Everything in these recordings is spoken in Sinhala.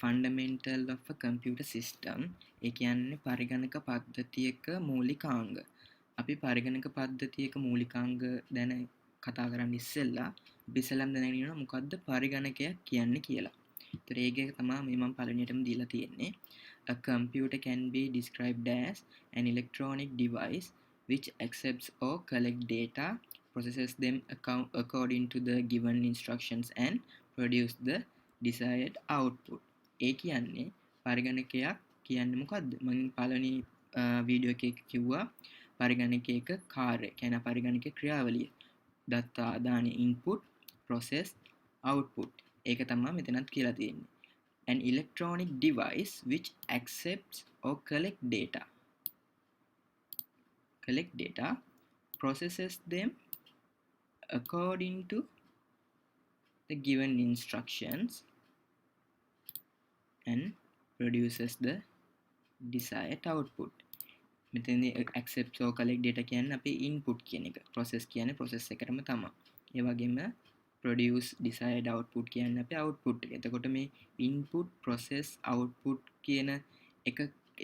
fundamental of a computer system. ඒ කියන්නේ පරිගණක පද්ධතියක මූලිකාංග. අපි පරිගණක පද්ධතියක මූලිකාංග දැන කතා කරන්න ඉස්සෙල්ලා අපි ඉස්සෙල්ලාම දැනගෙන ඉන්නවා මොකද්ද පරිගණකයක් කියන්නේ කියලා. ඒතර ඒක තමයි මම පළවෙනියටම දීලා තියෙන්නේ. A computer can be described as an electronic device which accepts or collects data, processes them according to the given instructions and produce the desired output. ඒ කියන්නේ පරිගණකයක් කියන්නේ මොකද්ද? මම පළවෙනි වීඩියෝ එකේ කිව්වා පරිගණකයක කාර්ය කියන්නේ පරිගණකයේ ක්‍රියාවලිය. data දාන්නේ input, process, output. ඒක තමයි මෙතනත් කියලා තියෙන්නේ. An electronic device which accepts or collect data, processes them according to the given instructions and produces the desired output. මෙතනදී accept or collect data කියන්නේ අපේ input කියන එක. process කියන්නේ process එකටම තමයි. ඒ වගේම produce desired output කියන්නේ අපේ output එක. එතකොට මේ input process output කියන එක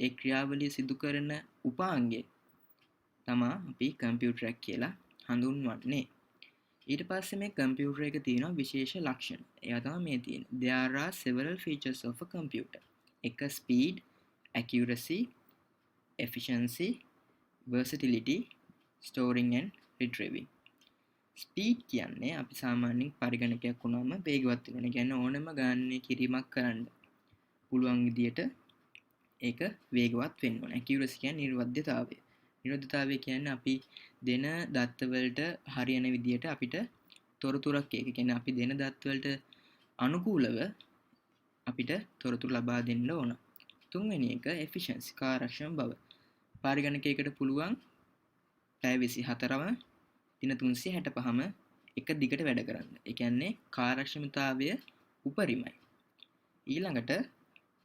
ඒ ක්‍රියාවලිය සිදු කරන උපාංගය තමයි අපි computer එක කියලා හඳුන්වන්නේ. ඊට පස්සේ මේ computer එක තියෙනවා විශේෂ ලක්ෂණ. ඒවා තමයි මේ තියෙන්නේ. There are several features of a computer. එක speed, accuracy, efficiency, versatility, storing and retrieving. Speed කියන්නේ අපි සාමාන්‍යයෙන් පරිගණකයක් වුණාම වේගවත් වෙනවා. ඒ කියන්නේ ඕනම ගණනය කිරීමක් කරන්න පුළුවන් විදියට ඒක වේගවත් වෙන්න ඕන. accuracy කියන්නේ නිර්වද්‍යතාවය. නිර්වද්‍යතාවය කියන්නේ අපි දෙන දත්ත වලට හරියන විදියට අපිට තොරතුරක් ඒක කියන්නේ අපි දෙන දත්ත වලට අනුකූලව අපිට තොරතුරු ලබා දෙන්න ඕන. තුන්වෙනි එක efficiency කාර්යක්ෂම බව. පරිගණකයකට පුළුවන් පැය 24ම දින 365ම එක දිගට වැඩ කරන්න. ඒ කියන්නේ කාර්යක්ෂමතාවය උපරිමයි. ඊළඟට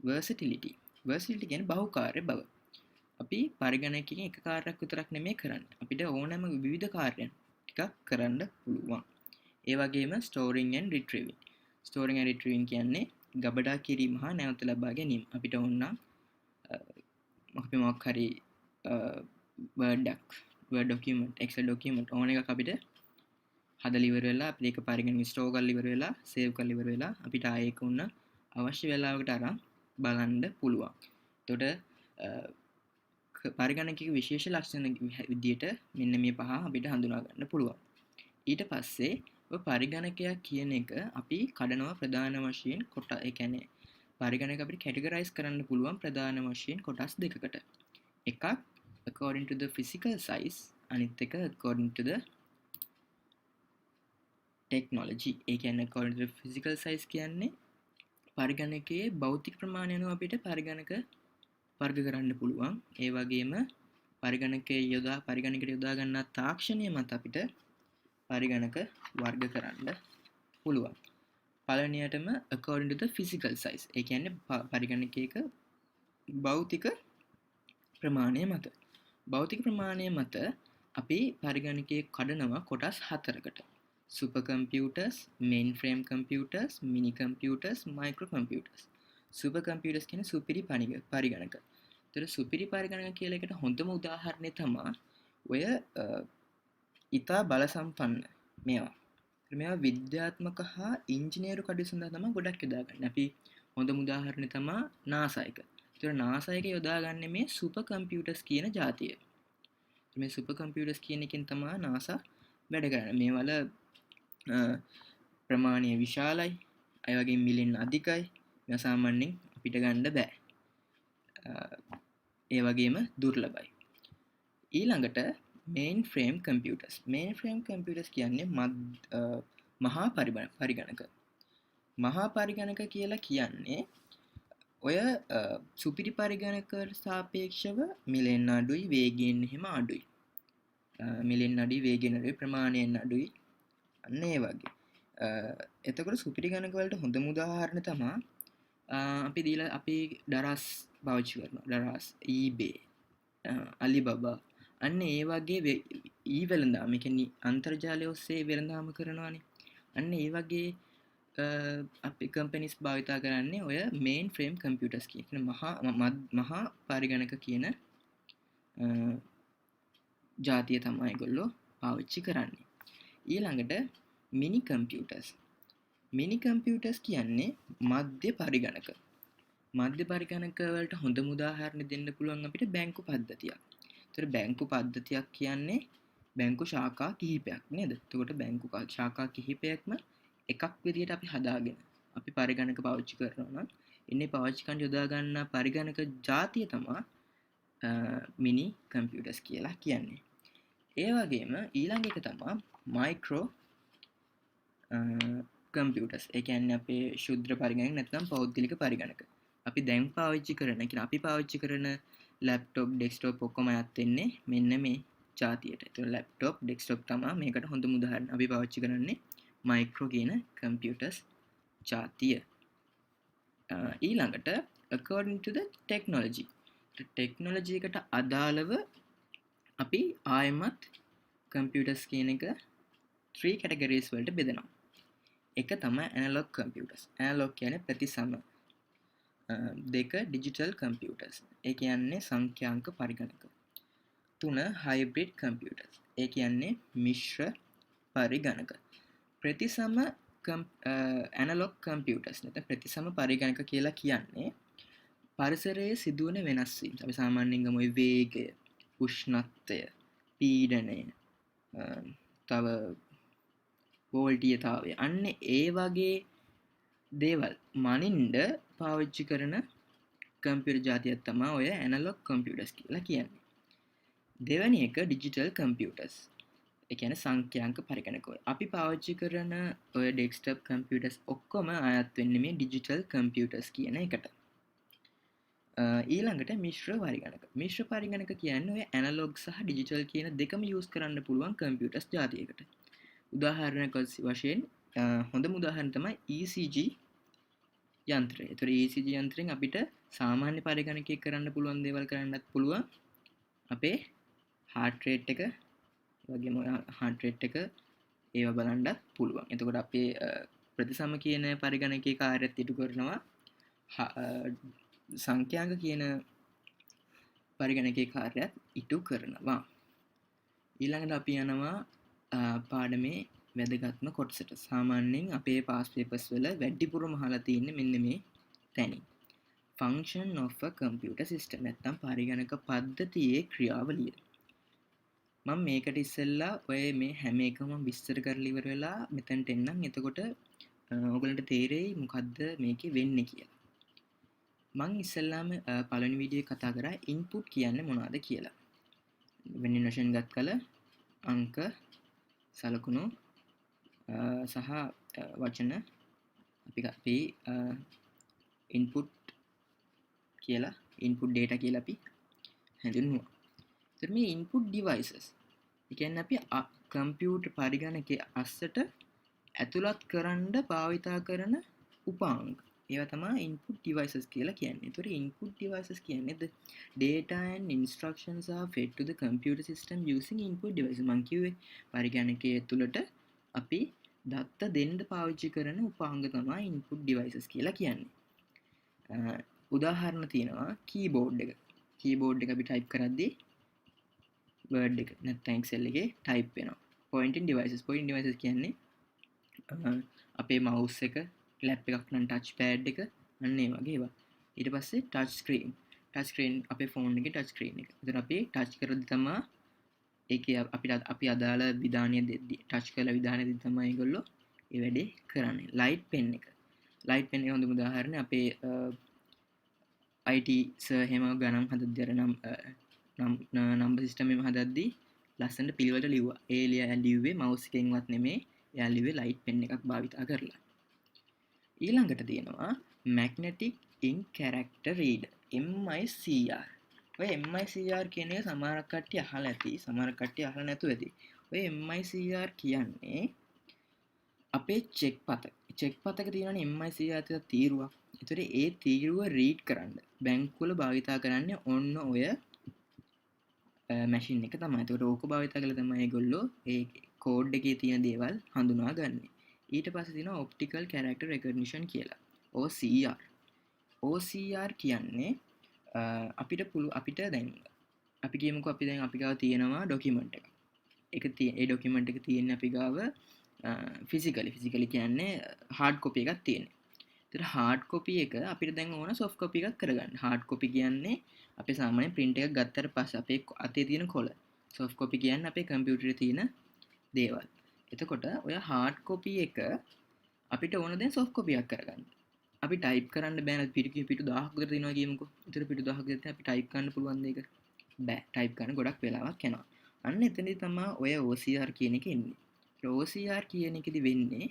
versatility. versatility කියන්නේ බහුකාර්ය බව. අපි පරිගණකයකින් එක කාර්යයක් විතරක් නෙමෙයි කරන්නේ. අපිට ඕනෑම විවිධ කාර්යයන් ටිකක් කරන්න පුළුවන්. ඒ වගේම storing and retrieving. storing and retrieving කියන්නේ ගබඩා කිරීම හා නැවත ලබා ගැනීම. අපිට ඕන නම් අපි මොකක් හරි word document, excel document ඕන එකක් අපිට හදලා ඉවර වෙලා අපිට ඒක පරිගණක ස්ටෝර් කරලා ඉවර වෙලා සේව් කරලා ඉවර වෙලා අපිට ආයෙ ඒක උන්න අවශ්‍ය වෙලාවකට අරන් බලන්න පුළුවන්. එතකොට පරිගණකයේ විශේෂ ලක්ෂණ විදියට මෙන්න මේ පහ අපිට හඳුනා ගන්න පුළුවන්. ඊට පස්සේ ඔය පරිගණකයක් කියන එක අපි කඩනවා ප්‍රධාන වශයෙන් කොටස්. ඒ කියන්නේ පරිගණක අපිට කැටගරයිස් කරන්න පුළුවන් ප්‍රධාන වශයෙන් කොටස් දෙකකට. එකක් according to the physical size, අනිත් එක according to the technology. ඒ කියන්නේ according to the physical size කියන්නේ පරිගණකයේ භෞතික ප්‍රමාණය අනුව අපිට පරිගණක වර්ග කරන්න පුළුවන්. ඒ වගේම පරිගණකයේ පරිගණකයට යොදා ගන්නා තාක්ෂණය මත අපිට පරිගණක වර්ග කරන්න පුළුවන්. පළවෙනියටම according to the physical size. ඒ කියන්නේ පරිගණකයක භෞතික ප්‍රමාණය මත. භෞතික ප්‍රමාණය මත අපි පරිගණකයේ කඩනවා කොටස් 4කට. super computers, mainframe computers, mini computers, micro computers. super computers කියන්නේ සුපිරි පරිගණක. ඒතර සුපිරි පරිගණක කියලා එකට හොඳම උදාහරණය තමයි ඔය ඉතා බල සම්පන්න මේවා. මේවා විද්‍යාත්මක හා ඉංජිනේරු කටයුතු සඳහා තමයි ගොඩක් යොදාගන්නේ. අපි හොඳම උදාහරණය තමයි NASA එක. ඒතර NASA එක යොදාගන්නේ මේ සුපර් කම්පියුටර්ස් කියන જાතිය. මේ සුපර් කම්පියුටර්ස් කියන එකෙන් තමයි NASA වැඩ කරන්නේ. මේවල ප්‍රමාණය විශාලයි. ඒ වගේම මිලියන අධිකයි. මේවා සාමාන්‍යයෙන් අපිට ගන්න බෑ. ඒ වගේම දුර්ලභයි. ඊළඟට mainframe computers. mainframe computers කියන්නේ මහා පරිගණක. මහා පරිගණක කියලා කියන්නේ ඔය සුපිරි පරිගණකවලට සාපේක්ෂව මිලියන අඩුයි, වේගයෙන් එහෙම අඩුයි. මිලියන අඩුයි, වේගයෙන් අඩුයි, ප්‍රමාණයෙන් අඩුයි. අන්න ඒ වගේ. එතකොට සුපිරි ගණක වලට හොඳම උදාහරණ තමයි අපි දරස් පාවිච්චි කරනවා. දරස්, eBay, Alibaba. අන්න ඒ වගේ ඊ වෙළඳාම, ඒ කියන්නේ අන්තර්ජාලය ඔස්සේ වෙළඳාම කරනවානේ. අන්න ඒ වගේ අපි කම්පැනිස් භාවිතා කරන්නේ ඔය මේන් ෆ්‍රේම් කම්පියුටර්ස් කියන මහා පරිගණක කියන ජාතිය තමයි ඒගොල්ලෝ පාවිච්චි කරන්නේ. ඊළඟට මිනි කම්පියුටර්ස් කියන්නේ මධ්‍ය පරිගණක. මධ්‍ය පරිගණක වලට හොඳ උදාහරණ දෙන්න පුළුවන් අපිට බැංකු පද්ධතියක්. ඒතර බැංකු පද්ධතියක් කියන්නේ බැංකු ශාඛා කිහිපයක් නේද? එතකොට බැංකු ශාඛා කිහිපයක්ම එකක් විදිහට අපි හදාගෙන අපි පරිගණක පාවිච්චි කරනවා නම් ඉන්නේ පාවිච්චි කරන් යොදා ගන්න පරිගණක ජාතිය තමයි මිනි කම්පියුටර්ස් කියලා කියන්නේ. ඒ වගේම ඊළඟ එක තමයි මයික්‍රෝ කම්පියුටර්ස්. ඒ කියන්නේ අපේ ශුද්‍ර පරිගණක නැත්නම් පෞද්ගලික පරිගණක. අපි දැන් පාවිච්චි කරන අපි පාවිච්චි කරන ලැප්ටොප් ඩෙස්ක්ටොප් ඔක්කොම අයත් වෙන්නේ මෙන්න මේ ජාතියට. ඒතකොට ලැප්ටොප් ඩෙස්ක්ටොප් තමයි මේකට හොඳම උදාහරණ. අපි පාවිච්චි කරන්නේ මයික්‍රෝ කියන කම්පියුටර්ස් ජාතිය. ඊළඟට according to the technology එකට අදාළව අපි ආයමත් කම්පියුටර්ස් කියන එක 3 categories වලට බෙදනවා. එක තමයි analog computers. analog කියන්නේ ප්‍රතිසම. දෙක digital computers. ඒ කියන්නේ සංඛ්‍යාංක පරිගණක. 3 hybrid computers. ඒ කියන්නේ මිශ්‍ර පරිගණක. ප්‍රතිසම analog computers නැත්නම් ප්‍රතිසම පරිගණක කියලා කියන්නේ පරිසරයේ සිදුවන වෙනස් වීම්. අපි සාමාන්‍යයෙන් ගමු වේගය, උෂ්ණත්වය, පීඩනය, තව වෝල්ටීයතාවය. අන්න ඒ වගේ දේවල් මනින්ද පාවිච්චි කරන කම්පියුටර් ජාතියක් තමයි ඔය ඇනලොග් කම්පියුටර්ස් කියලා කියන්නේ. දෙවැනි එක ඩිජිටල් කම්පියුටර්ස්. ඒ කියන්නේ සංඛ්‍යාංක පරිගණක. අපි පාවිච්චි කරන ඔය ඩෙස්ක්ටොප් කම්පියුටර්ස් ඔක්කොම අයත් වෙන්නේ මේ ඩිජිටල් කම්පියුටර්ස් කියන එකට. ඊළඟට මිශ්‍ර පරිගණක. මිශ්‍ර පරිගණක කියන්නේ ඔය ඇනලොග් සහ ඩිජිටල් කියන දෙකම යූස් කරන්න පුළුවන් කම්පියුටර්ස් ජාතියකට. උදාහරණයක් වශයෙන් හොඳම උදාහරණ තමයි ECG යන්ත්‍රය. ඒතර ECG යන්ත්‍රයෙන් අපිට සාමාන්‍ය පරිගණකයක් කරන්න පුළුවන් දේවල් කරන්නත් පුළුවන්. අපේ heart rate එක වගේම heart rate එක ඒව බලන්නත් පුළුවන්. එතකොට අපේ ප්‍රතිසම කියන පරිගණකයේ කාර්යයත් ඉටු කරනවා. සංඛ්‍යාංක කියන පරිගණකයේ කාර්යයත් ඉටු කරනවා. ඊළඟට අපි යනවා පාඩමේ වැදගත්ම කොටසට. සාමාන්‍යයෙන් අපේ පාස් පේපර්ස් වල වැඩිපුරම අහලා තියෙන්නේ මෙන්න මේ තැනින්. function of a computer system නැත්නම් පරිගණක පද්ධතියේ ක්‍රියාවලිය. මම මේකට ඉස්සෙල්ලා ඔය මේ හැම එකම විස්තර කරලා ඉවර වෙලා මෙතනට එන්නම්. එතකොට ඔයගලන්ට තේරෙයි මොකද්ද මේකේ වෙන්නේ කියලා. මම ඉස්සෙල්ලාම පළවෙනි වීඩියෝ කතා කරා input කියන්නේ මොනවද කියලා. වෙනින් වශයෙන් ගත් කල අංක සලකුණු සහ වචන අපි ඉන්පුට් කියලා ඉන්පුට් ඩේටා කියලා අපි හැඳින්වුවා. එතකොට මේ ඉන්පුට් ඩිවයිසස් ඒ කියන්නේ අපි කම්පියුටර් පරිගණකයේ අස්සට ඇතුළත් කරන්න භාවිතා කරන උපාංග. ඒවා තමයි input devices කියලා කියන්නේ. ඒතකොට input devices කියන්නේ the data and instructions are fed to the computer system using input devices. මම කිව්වේ පරිගණකයේ ඇතුළට අපි දත්ත දෙන්න පාවිච්චි කරන උපාංග තමයි input devices කියලා කියන්නේ. උදාහරණ තියෙනවා keyboard එක. keyboard එක අපි type කරද්දී word එක නැත්නම් excel එකේ type වෙනවා. pointing devices කියන්නේ අපේ mouse එක ලැප් එකක් නම් ටච් පෑඩ් එක අන්න ඒ වගේ ඒවා. ඊට පස්සේ ටච් ස්ක්‍රීන් අපේ ෆෝන් එකේ ටච් ස්ක්‍රීන් එක. එතන අපි ටච් කරද්දි තමයි ඒකේ අපි අදාළ විධානය දෙද්දි ටච් කරලා විධානය දෙද්දි තමයි ඒගොල්ලෝ ඒ වැඩේ කරන්නේ. ලයිට් පෙන් එක හොඳම උදාහරණය. අපේ IT සර් හැම ගණන් හදද්දි අර නම්බර් සිස්ටම් එකම හදද්දි ලස්සනට පිළිවෙලට ලිව්වා. ඒ ලියුවේ මවුස් එකෙන්වත් නෙමෙයි. එයා ලිව්වේ ලයිට් පෙන් එකක් භාවිතා කරලා. ඊළඟට තියෙනවා magnetic ink character reader MICR. ඔය MICR කියන එක සමහර කට්ටිය අහලා ඇති, සමහර කට්ටිය අහලා නැතුව ඇති. ඔය MICR කියන්නේ අපේ චෙක් පතක තියෙනනේ MICR තීරුවක්. ඒතර ඒ තීරුව රීඩ් කරන්න බැංකුවල භාවිතා කරන්නේ ඔන්න ඔය මැෂින් එක තමයි. ඒතකොට ඕක භාවිතා කරලා තමයි ඒගොල්ලෝ ඒ කෝඩ් එකේ තියෙන දේවල් හඳුනා ගන්නේ. ඊට පස්සේ තියෙනවා optical character recognition කියලා OCR කියන්නේ අපිට අපිට දැන් අපි කියමුකෝ අපි දැන් අපි ගාව තියෙනවා ඩොකියුමන්ට් එක ඒ ඩොකියුමන්ට් එක තියෙන්නේ අපි ගාව ෆිසිකලි කියන්නේ හાર્ඩ් කොපි එකක් තියෙනවා. ඒතර හાર્ඩ් කොපි එක අපිට දැන් ඕන සොෆ්ට් කොපි එකක් කරගන්න. හાર્ඩ් කොපි කියන්නේ අපි සාමාන්‍යයෙන් print එකක් ගත්තට පස්සේ අපේ අතේ තියෙන කොළ. සොෆ්ට් කොපි කියන්නේ අපේ කම්පියුටරේ තියෙන දේවල්. එතකොට ඔය හાર્ඩ් කොපි එක අපිට ඕන දැන් සොෆ්ට් කොපි එකක් කරගන්න. අපි ටයිප් කරන්න බෑ පිටු 1000ක් විතර තියෙනවා කියමුකෝ. ඒතර පිටු 1000ක් විතර අපි ටයිප් කරන්න පුළුවන් දෙයක බෑ. ටයිප් කරන්න ගොඩක් වෙලාවක් යනවා. අන්න එතනදි තමයි ඔය OCR කියන එක එන්නේ. OCR කියන එකදි වෙන්නේ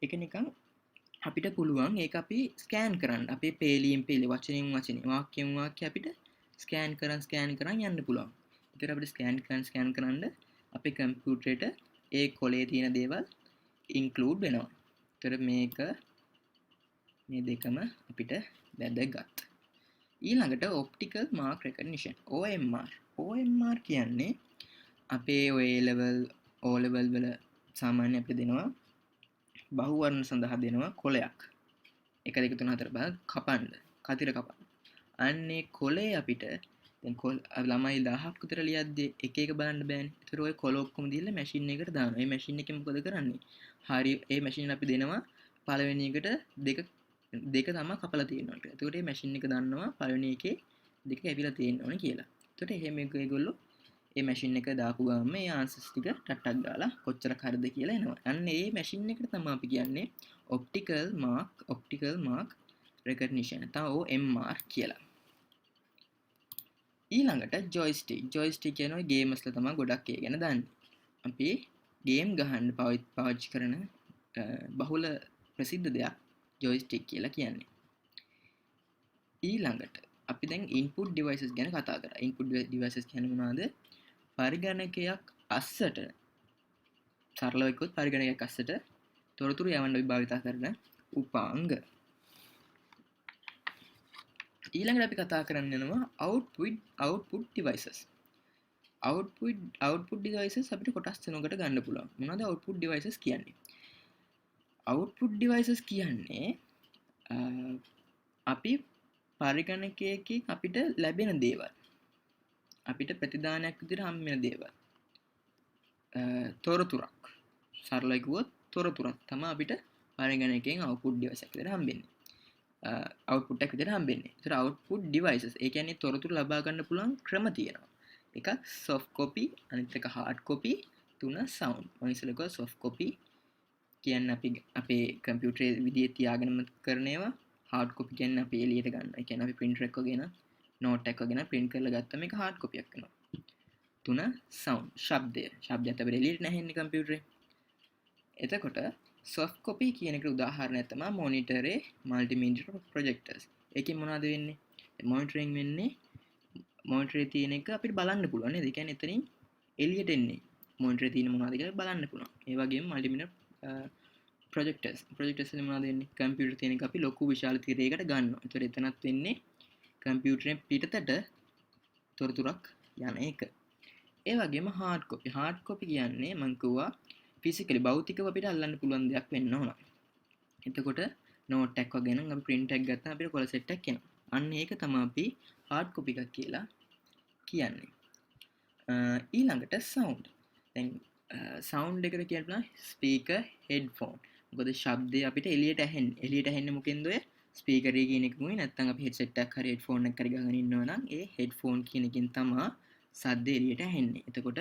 ඒක නිකන් අපිට පුළුවන් ඒක අපි ස්කෑන් කරන්න. අපේ පේලියෙන් වචනෙන් වාක්‍යයෙන් වාක්‍ය අපිට ස්කෑන් කරන් යන්න පුළුවන්. ඒතර අපිට ස්කෑන් කරන්න අපේ කම්පියුටරේට ඒ කොලේ තියෙන දේවල් ඉන්ක්ලූඩ් වෙනවා. ඒතර මේ දෙකම අපිට වැදගත්. ඊළඟට ඔප්ටිකල් මාක් රෙකග්නිෂන් OMR කියන්නේ අපේ ඔය level O level වල සාමාන්‍ය අපිට දෙනවා බහුවර්ණ සඳහා දෙනවා කොලයක් 1 2 3 4 5 කපන්න කතිර කපන්න. අන්නේ කොලේ අපිට දැන් ළමයි 1000ක් විතර ලියද්දී එක එක බලන්න බෑනේ. ඒතර ඔය කොල ඔක්කොම දීලා මැෂින් එකකට දානවා. මේ මැෂින් එකෙන් මොකද කරන්නේ? හරි ඒ මැෂින් අපි දෙනවා පළවෙනි එකට දෙක තමයි කපලා තියෙනවා. එතකොට මේ මැෂින් එක දන්නවා පළවෙනි එකේ දෙක කැපිලා තියෙන්න ඕනේ කියලා. එතකොට එහෙම ඒගොල්ලෝ ඒ මැෂින් එක දාපු ගමන් මේ ආන්සර්ස් ටික ටට්ටක් ගාලා කොච්චර හරිද කියලා එනවා. අන්න ඒ මැෂින් එකට තමයි අපි කියන්නේ ඔප්ටිකල් මාක් රෙකග්නිෂන් නැත්නම් OMR කියලා. ඊළඟට ජොයිස්ටික් කියන ඔය ගේම්ස්ලා තමයි ගොඩක් ඒ ගැන දන්නේ. අපි ගේම් ගහන්න පාවිච්චි කරන බහුල ප්‍රසිද්ධ දෙයක් ජොයිස්ටික් කියලා කියන්නේ. ඊළඟට අපි දැන් ඉන්පුට් ඩිවයිසස් ගැන කතා කරා. ඉන්පුට් ඩිවයිසස් කියන්නේ මොනවද? පරිගණකයක් අස්සට සරලව කිව්වොත් පරිගණකයක් අස්සට තොරතුරු යවන්න අපි භාවිත කරන උපාංග. ඊළඟට අපි කතා කරන්න යනවා output devices. output devices අපිට කොටස් තුනකට ගන්න පුළුවන්. මොනවද output devices කියන්නේ? output devices කියන්නේ අපි පරිගණකයකින් අපිට ලැබෙන දේවල්. අපිට ප්‍රතිදානයක් විදිහට හම්බ වෙන දේවල්. තොරතුරක්. සරලව කිව්වොත් තොරතුරක් තමයි අපිට පරිගණකයෙන් output device එකක් විදිහට හම්බෙන්නේ. output එකක් විදිහට හම්බෙන්නේ. ඒතර output devices ඒ කියන්නේ තොරතුරු ලබා ගන්න පුළුවන් ක්‍රම තියෙනවා. එකක් soft copy, අනිත් එක hard copy, තුන sound. මම ඉස්සෙල්ලා කිව්වා soft copy කියන්නේ අපි අපේ කම්පියුටරේ විදිහේ තියාගෙනම කරන ඒවා. hard copy කියන්නේ අපි එළියට ගන්න. ඒ කියන්නේ අපි printer එකක ගෙන note එකක ගෙන print කරලා ගත්තා මේක hard copy එකක් වෙනවා. තුන sound ශබ්දයත් අපිට එළියට නැහෙන්නේ කම්පියුටරේ. එතකොට soft copy කියන එකට උදාහරණයක් තමයි මොනිටරේ මල්ටිමීඩියා ප්‍රොජෙක්ටර්ස්. ඒකෙන් මොනවද වෙන්නේ? මොනිටරින් වෙන්නේ මොනිටරේ තියෙන එක අපිට බලන්න පුළුවන් නේද? ඒ කියන්නේ එතනින් එළියට එන්නේ මොනිටරේ තියෙන මොනවද කියලා බලන්න පුළුවන්. ඒ වගේම මල්ටිමීඩියා ප්‍රොජෙක්ටර්ස් වලින් මොනවද වෙන්නේ? කම්පියුටර් තියෙන එක අපි ලොකු විශාල තිරයකට ගන්නවා. ඒතර එතනත් වෙන්නේ කම්පියුටරෙන් පිටතට තොරතුරක් යන එක. ඒ වගේම hard copy කියන්නේ මම කිව්වා ෆිසිකලි භෞතිකව අපිට අල්ලන්න පුළුවන් දෙයක් වෙන්න ඕන. එතකොට නෝට් එකක් වගේ නම් අපි print එකක් ගත්තාම අපිට කොළ සෙට් එකක් එනවා. අන්න ඒක තමයි අපි hard copy එකක් කියලා කියන්නේ. ඊළඟට sound. දැන් sound එකට කියනවා speaker headphone. මොකද ශබ්දය අපිට එළියට ඇහෙන්නේ මොකෙන්ද ඔය ස්පීකර් එකේ කියන එකකුයි නැත්නම් අපි headset එකක් හරි headphone එකක් හරි ගහගෙන ඉන්නවා නම් ඒ headphone කියන එකෙන් තමයි සද්ද එළියට ඇහෙන්නේ. එතකොට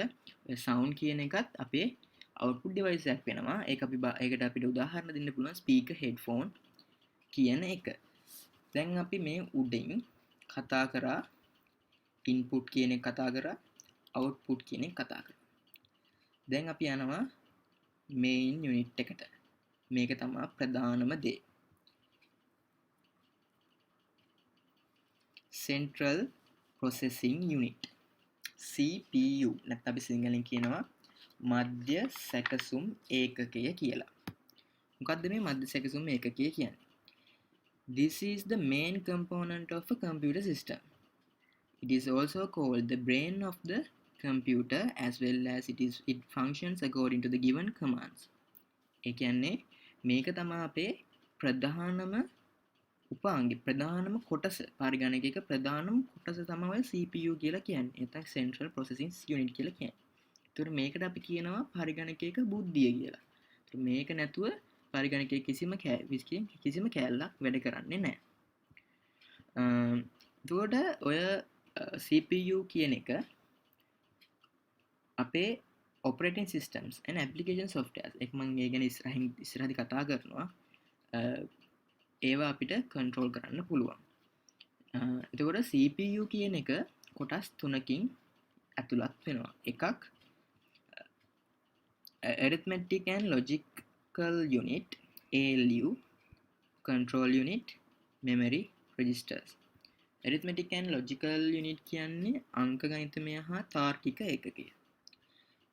ඔය sound කියන එකත් අපේ output device එකක් වෙනවා. ඒකට අපිට උදාහරණ දෙන්න පුළුවන් speaker headphone කියන එක. දැන් අපි මේ උඩින් කතා කරා input කියන එක කතා කරා output කියන එක කතා කරා. දැන් අපි යනවා main unit එකට. මේක තමයි ප්‍රධානම දේ. Central Processing Unit CPU නැත්නම් අපි සිංහලෙන් කියනවා මධ්‍ය සැකසුම් ඒකකය කියලා. මොකක්ද මේ මධ්‍ය සැකසුම් ඒකකය කියන්නේ? This is the main component of a computer system. It is also called the brain of the computer as well as it functions according to the given commands. ඒ කියන්නේ මේක තමයි අපේ ප්‍රධානම උපාංග ප්‍රධානම කොටස පරිගණකයක ප්‍රධානම කොටස තමයි CPU කියලා කියන්නේ. නැත්නම් Central Processing Unit කියලා කියන්නේ. ඒතර මේකට අපි කියනවා පරිගණකයක බුද්ධිය කියලා. ඒතර මේක නැතුව පරිගණකයේ කිසිම කෑල්ලක් වැඩ කරන්නේ නැහැ. එතකොට ඔය CPU කියන එක අපේ operating systems and application softwares එක මම ඒ ගැන ඉස්සරහදී කතා කරනවා. ඒවා අපිට control කරන්න පුළුවන්. එතකොට CPU කියන එක කොටස් තුනකින් ඇතුළත් වෙනවා. එකක් arithmetic and logical unit ALU, control unit, memory registers. arithmetic and logical unit කියන්නේ අංක ගණිතමය හා තාර්කික ඒකකය.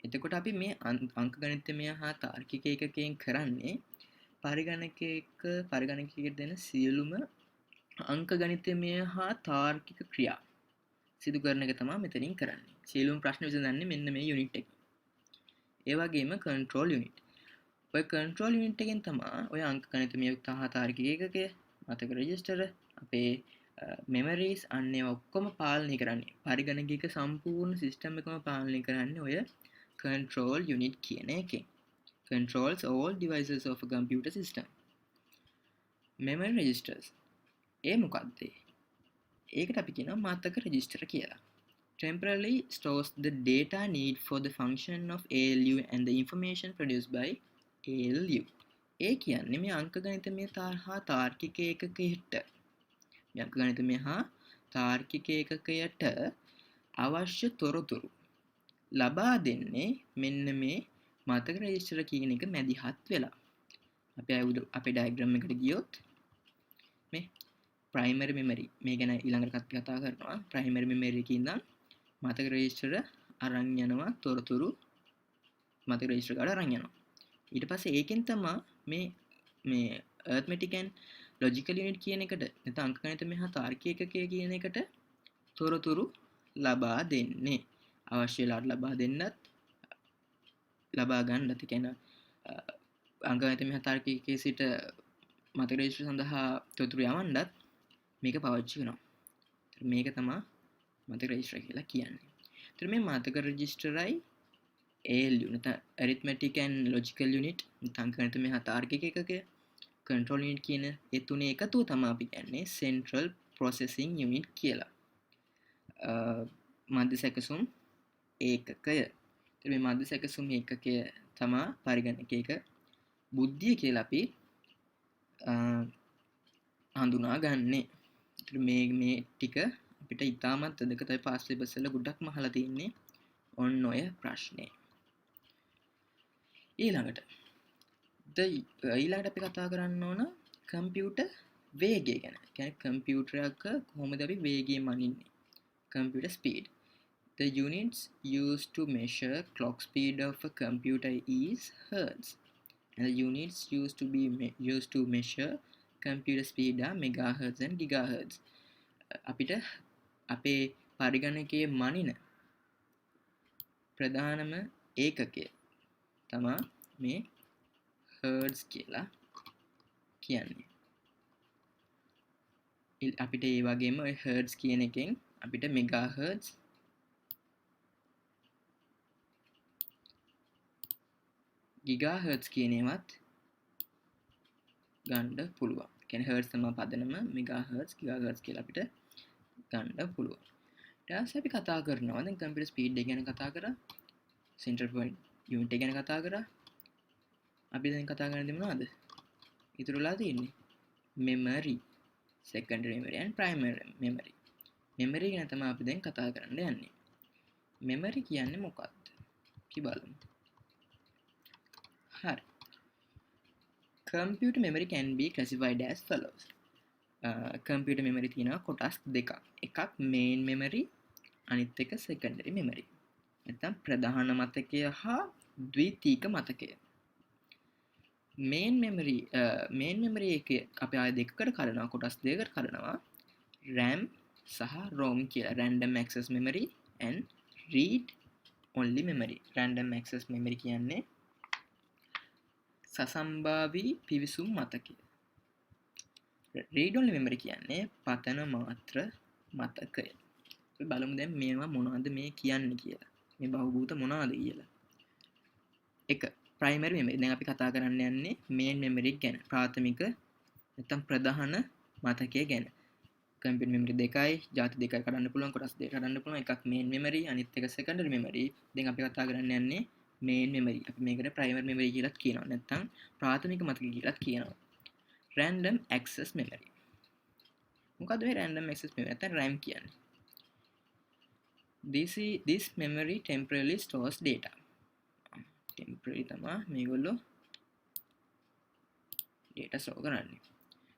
එතකොට අපි මේ අංක ගණිතමය හා තාර්කික ඒකකයෙන් කරන්නේ පරිගණකයකට දෙන සියලුම අංක ගණිතමය හා තාර්කික ක්‍රියා සිදු කරන එක තමයි මෙතනින් කරන්නේ. සියලුම ප්‍රශ්න විසඳන්නේ මෙන්න මේ යුනිට් එකෙන්. ඒ වගේම control unit. ඔය control unit එකෙන් තමයි ඔය අංක ගණිතමය හා තාර්කික ඒකකය, මතක රෙජිස්ටර්, අපේ memories අන්න ඒවා ඔක්කොම පාලනය කරන්නේ. පරිගණකයක සම්පූර්ණ සිස්ටම් එකම පාලනය කරන්නේ ඔය control unit කියන එකෙන්. Controls all devices of a computer system. Memory registers. ඒ මොකක්ද? ඒකට අපි කියනවා මතක රෙජිස්ටර් කියලා. Temporarily stores the data need for the function of ALU and the information produced by ALU. ඒ කියන්නේ මේ අංක ගණිතමය හා තාර්කික ඒකකයට අංක ගණිතමය හා තාර්කික ඒකකයට අවශ්‍ය තොරතුරු ලබා දෙන්නේ මෙන්න මේ මතක රෙජිස්ටර් කියන එක මැදිහත් වෙලා. අපි අපේ ඩයග්‍රෑම් එකට ගියොත් මේ primary memory මේ ගැන ඊළඟට කතා කරනවා. primary memory එකේ ඉඳන් මතක රෙජිස්ටර් අරන් යනවා තොරතුරු මතක රෙජිස්ටර් එකට අරන් යනවා. ඊට පස්සේ ඒකෙන් තමයි මේ arithmetic and logical unit කියන එකට නැත්නම් අංක ගණිතමය හා තාර්කික ඒකකය කියන එකට තොරතුරු ලබා දෙන්නේ. අවශ්‍ය වෙලාවට ලබා දෙන්නත් ලබා ගන්නත් කියන්නේ අංක ගණිතමය හා තාර්කිකයේ සිට මතක රෙජිස්ටර් සඳහා තොරතුරු යවන්නත් මේක පාවිච්චි වෙනවා. මේක තමයි මතක රෙජිස්ටර් කියලා කියන්නේ. ඒතර මේ මතක රෙජිස්ටරයි ALU නැත්නම් arithmetic and logical unit නැත්නම් ගණිතමය හා තාර්කික ඒකකය control unit කියන ඒ තුනේ එකතුව තමයි අපි කියන්නේ central processing unit කියලා. මධ්‍ය සැකසුම් ඒකකය. ඒතර මේ මධ්‍ය සැකසුම් ඒකකය තමයි පරිගණකයක බුද්ධිය කියලා අපි හඳුනා ගන්නේ. ඒතර මේ ටික අපිට ඉතාමත් වැදගත්. අපි පාස් පේපර්ස් වල ගොඩක්ම අහලා තියෙන්නේ ඔන්න ඔය ප්‍රශ්නේ. ඊළඟට අපි කතා කරන්න ඕන කම්පියුටර් වේගය ගැන. කියන්නේ කම්පියුටර් එක කොහොමද අපි වේගය මනින්නේ? Computer speed. The units used to measure clock speed of a computer is hertz, and the units used to measure computer speed are megahertz and gigahertz. අපිට අපේ පරිගණකයේ මනින ප්‍රධානම ඒකකය තමයි මේ hertz කියලා කියන්නේ. අපිට ඒ වගේම ඔය hertz කියන එකෙන් අපිට megahertz gigahertz කියන ඒවත් ගන්න පුළුවන්. කියන්නේ hertz තමයි පදනම, megahertz gigahertz කියලා අපිට ගන්න පුළුවන්. ඊට පස්සේ අපි කතා කරනවා දැන් computer speed එක ගැන කතා කරා, central point unit එක ගැන කතා කරා. අපි දැන් කතා කරන්නේ මොනවද? ඉතුරුලා තියෙන්නේ memory, secondary memory and primary memory. memory ගැන තමයි අපි දැන් කතා කරන්න යන්නේ. memory කියන්නේ මොකක්ද? කි බලමු. හරි. Computer memory can be classified as follows. Computer memory තියෙනවා කොටස් දෙකක්. එකක් main memory, අනිත් එක secondary memory. නැත්නම් ප්‍රධාන මතකය හා ද්විතීක මතකය. main memory එක අපි ආය දෙකකට කඩනවා, කොටස් දෙකකට කඩනවා. RAM සහ ROM කියලා. random access memory and read only memory. random access memory කියන්නේ සසම්භාවී පිවිසුම් මතකය. read only memory කියන්නේ පතන මාත්‍ර මතකය. අපි බලමු දැන් මේවා මොනවද මේ කියන්නේ කියලා. මේ බහුභූත මොනවද කියලා. එක primary memory. දැන් අපි කතා කරන්න යන්නේ main memory ගැන. ප්‍රාථමික නැත්නම් ප්‍රධාන මතකය ගැන. computer memory දෙකයි, ಜಾති දෙකයි කඩන්න පුළුවන්, කොටස් දෙකක් කඩන්න පුළුවන්. එකක් main memory, අනිත් එක secondary memory. දැන් අපි කතා කරන්න යන්නේ main memory. අපි මේකට primary memory කියලාත් කියනවා. නැත්නම් ප්‍රාථමික මතකය කියලාත් කියනවා. random access memory. මොකද්ද මේ random access memory? නැත්නම් RAM කියන්නේ? This memory temporarily stores data. temporary තමයි මේගොල්ලෝ data store කරන්නේ.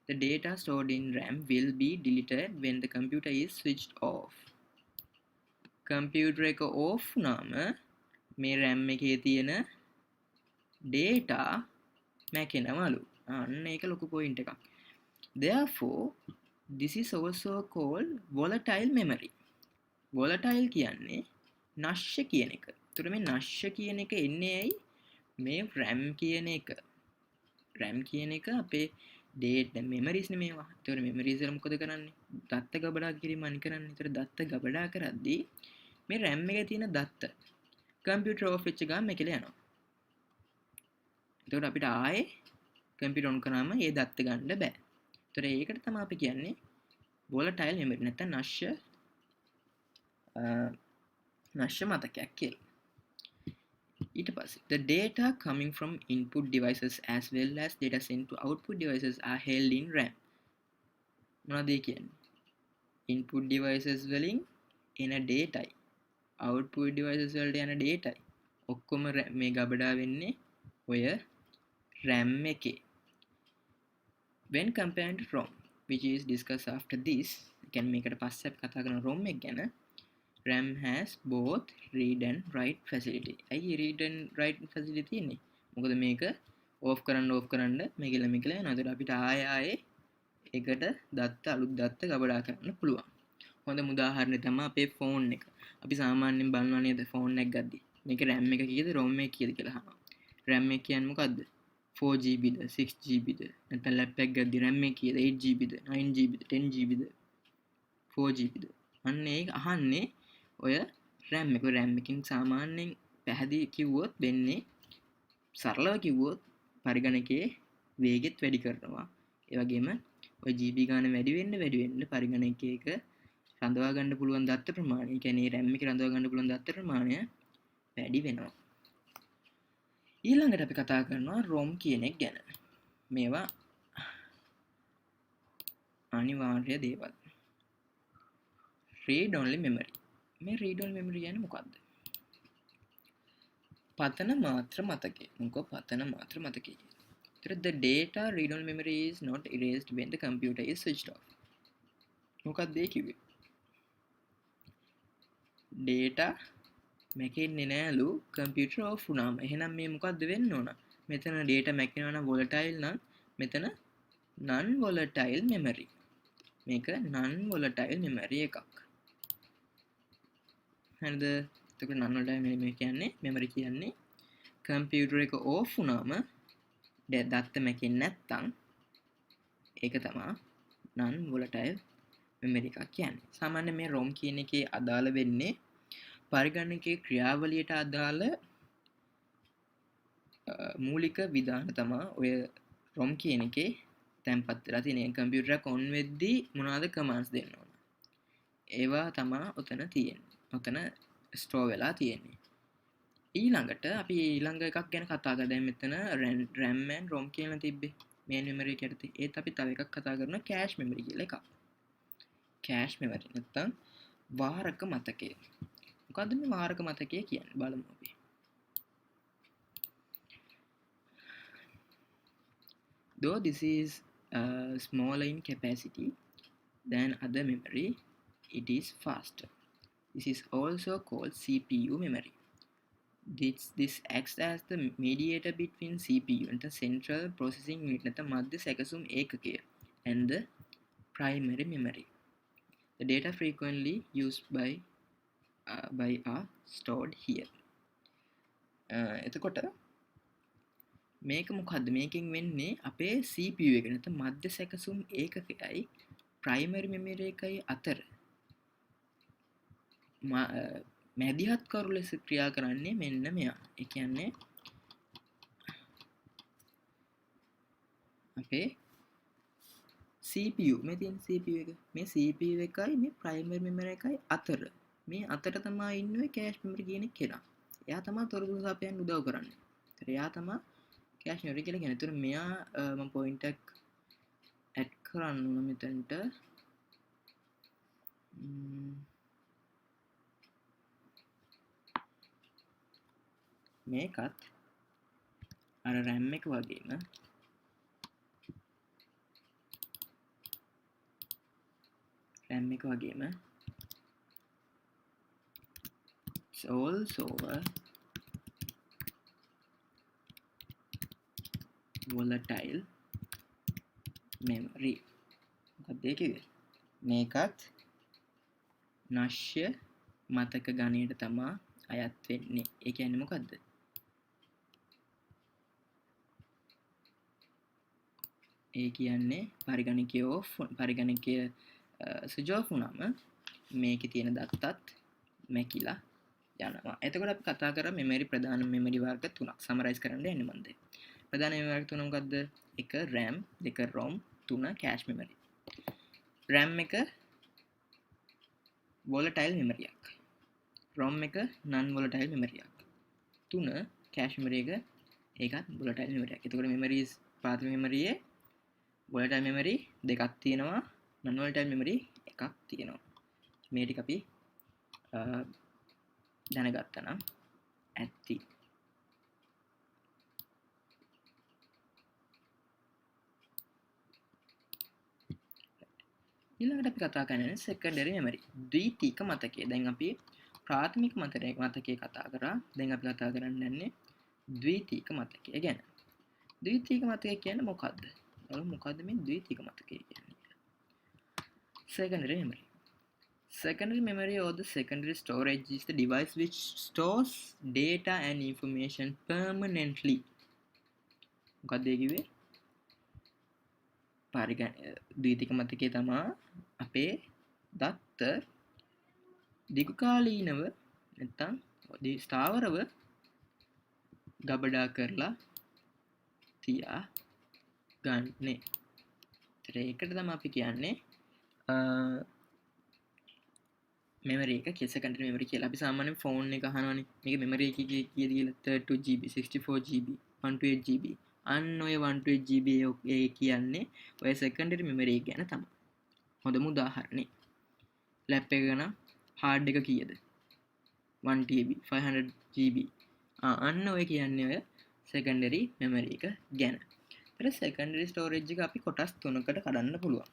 The data stored in RAM will be deleted when the computer is switched off. computer එක off වුණාම මේ RAM එකේ තියෙන data මැකෙනවලු. අන්න ඒක ලොකු point එකක්. Therefore, this is also called volatile memory. volatile කියන්නේ නශ්‍ය කියන එක. ඒතර මේ නශ්‍ය කියන එක එන්නේ ඇයි? මේ RAM කියන එක. RAM කියන එක අපේ data memories නේ මේවා. ඒතර memories වල මොකද කරන්නේ? දත්ත ගබඩා කිරීම අනි කරන්නේ. ඒතර දත්ත ගබඩා කරද්දී මේ RAM එකේ තියෙන දත්ත computer off වෙච්ච ගමන් මේකල යනවා. ඒතර අපිට ආයේ computer on කරාම ඒ දත්ත ගන්න බෑ. ඒතර ඒකට තමයි අපි කියන්නේ volatile memory නැත්නම් නශ්‍ය මතකයක් කියලා. ඊට පස්සේ the data coming from input devices as well as data sent to output devices are held in RAM. මොනවද කියන්නේ? input devices වලින් එන data output devices වලට යන data ඔක්කොම මේ ගබඩා වෙන්නේ ඔය RAM එකේ. when compared to ROM, which is discussed after this, කියන්නේ මේකට පස්සේ අපි කතා කරන ROM එක ගැන. RAM has both read and write facility. ඇයි read and write facility තියෙන්නේ? මොකද මේක off කරන්න මේකල යනවා. ඒකට අපිට ආයේ ඒකට දත්ත අලුත් දත්ත ගබඩා කරන්න පුළුවන්. හොඳම උදාහරණය තමයි අපේ ෆෝන් එක. අපි සාමාන්‍යයෙන් බලනවා නේද ෆෝන් එක ගද්දි. මේක RAM එක කීයද ROM එක කීයද කියලා අහනවා. RAM එක කියන්නේ මොකද්ද? 4GB ද 6GB ද නැත්නම් ලැප්ටොප් එක ගද්දි RAM එක කීයද 8GB ද 9GB ද 10GB ද 4GB ද? අන්න ඒක අහන්නේ ඔය RAM එක. RAM එකකින් සාමාන්‍යයෙන් පැහැදිලි කිව්වොත් වෙන්නේ සරලව කිව්වොත් පරිගණකයේ වේගෙත් වැඩි කරනවා. ඒ වගේම ඔය GB ගාන වැඩි වෙන්න පරිගණකයක රඳවා ගන්න පුළුවන් දත්ත ප්‍රමාණය, ඒ කියන්නේ RAM එකේ රඳවා ගන්න පුළුවන් දත්ත ප්‍රමාණය වැඩි වෙනවා. ඊළඟට අපි කතා කරනවා ROM කියන එක ගැන. මේවා අනිවාර්ය දේවල්. read only memory. මේ read only memory කියන්නේ මොකක්ද? පතන මාත්‍ර මතකය. මොකෝ පතන මාත්‍ර මතකය. the data read only memory is not erased when the computer is switched off. මොකක්ද ඒ කිව්වේ? data මැකෙන්නේ නෑලු computer off වුණාම. එහෙනම් මේ මොකද්ද වෙන්න ඕන? මෙතන data මැකෙනවා නම් volatile නම් මෙතන non volatile memory. මේක non volatile memory එකක්. හරිද? එතකොට non volatile memory කියන්නේ computer එක off වුණාම දත්ත මැකෙන්නේ නැත්තම් ඒක තමයි non volatile memory එකක් කියන්නේ. සාමාන්‍යයෙන් මේ ROM කියන එකේ අදාළ වෙන්නේ පරිගණකයේ ක්‍රියාවලියට අදාළ මූලික විධාන තමයි ඔය ROM කියන එකේ තැන්පත් වෙලා තියෙන. කම්පියුටර් එක on වෙද්දී මොනවාද commands දෙන්න ඕන. ඒවා තමයි උතන තියෙන්නේ. උතන store වෙලා තියෙන්නේ. ඊළඟට අපි ඊළඟ එකක් ගැන කතා කරලා දැන් මෙතන RAM and ROM කියලා තිබ්බේ. main memory එකට තියෙන්නේ. ඒත් අපි තව එකක් කතා කරනවා cache memory කියලා එකක්. cache memory නැත්තම් වාරක මතකය. මොකද්ද මේ වාරක මතකය කියන්නේ? බලමු අපි. Though this is smaller in capacity than other memory, it is faster. This is also called CPU memory. This acts as the mediator between CPU and the central processing unit නැත්නම් මධ්‍ය සැකසුම් ඒකකය and the primary memory. The data frequently used by are stored here. එතකොට මේක මොකද්ද මේකෙන් වෙන්නේ අපේ CPU එක නැත්නම් මධ්‍ය සැකසුම් ඒකකයයි ප්‍රයිමරි මෙමරි එකයි අතර මැදිහත් කරු ලෙස ක්‍රියා කරන්නේ මෙන්න මෙයා. ඒ කියන්නේ අපේ CPU මේ තියෙන CPU එක මේ CPU එකයි මේ ප්‍රයිමරි මෙමරි එකයි අතර මේ අතර තමයි ඉන්නේ කෑෂ් මෙමරි කියන කෙනා. එයා තමයි තොරතුරු සපයන්න උදව් කරන්නේ. ඒතර එයා තමයි කෑෂ් මෙමරි කියලා කියන්නේ. ඒතර මෙයා මම පොයින්ට් එකක් ඇඩ් කරන්න ඕන මෙතනට. මේකත් අර RAM එක වගේම RAM එක වගේම also volatile memory. මොකක්ද ඒ කිව්වේ? මේකත් නශ්‍ය මතක ගණයට තමයි අයත් වෙන්නේ. ඒ කියන්නේ මොකද්ද? ඒ කියන්නේ පරිගණකය ස්විච් ඔෆ් වුණාම මේකේ තියෙන දත්තත් මැකිලා යනවා. එතකොට අපි කතා කරා මෙමරි ප්‍රධාන මෙමරි වර්ග තුනක් සමරයිස් කරන්න යන්නේ මන්ද. ප්‍රධාන මෙමරි වර්ග තුන මොකද්ද? 1 RAM, 2 ROM, 3 cache memory. RAM එක volatile memory එකක්. ROM එක non volatile memory එකක්. 3 cache memory එක ඒකත් volatile memory එකක්. එතකොට memories ප්‍රාථමික memory එකේ volatile memory දෙකක් තියෙනවා, non volatile memory එකක් තියෙනවා. මේ ටික අපි දැනගත්තා නම් ඇති. ඊළඟට අපි කතා කරන්නේ secondary memory ද්විතීක මතකය. දැන් අපි ප්‍රාථමික මතකය කතා කරා. දැන් අපි කතා කරන්න යන්නේ ද්විතීක මතකය ගැන. ද්විතීක මතකය කියන්නේ මොකද්ද? මොකද්ද මේ ද්විතීක මතකය කියන්නේ? Secondary memory. Secondary memory or the secondary storage is the device which stores data and information permanently. මොකක්ද ඒ කිව්වේ? ද්විතීක මතකය තමයි අපේ දත්ත දිගුකාලීනව නැත්තම් ස්ථාවරව ගබඩා කරලා තියා ගන්නේ. ඒකට තමයි අපි කියන්නේ මෙමරි එක secondary memory කියලා. අපි සාමාන්‍යයෙන් ෆෝන් එක අහනවානේ මේක මෙමරි එකේ කීයද කියලා 32GB 64GB 128GB අන්න ඔය 128GB ඒ කියන්නේ ඔය secondary memory එක ගැන තමයි. හොඳම උදාහරණේ ලැප් එක ගන්න hard එක කීයද 1TB 500GB අන්න ඔය කියන්නේ ඔය secondary memory එක ගැන. ඊට secondary storage එක අපි කොටස් තුනකට කඩන්න පුළුවන්.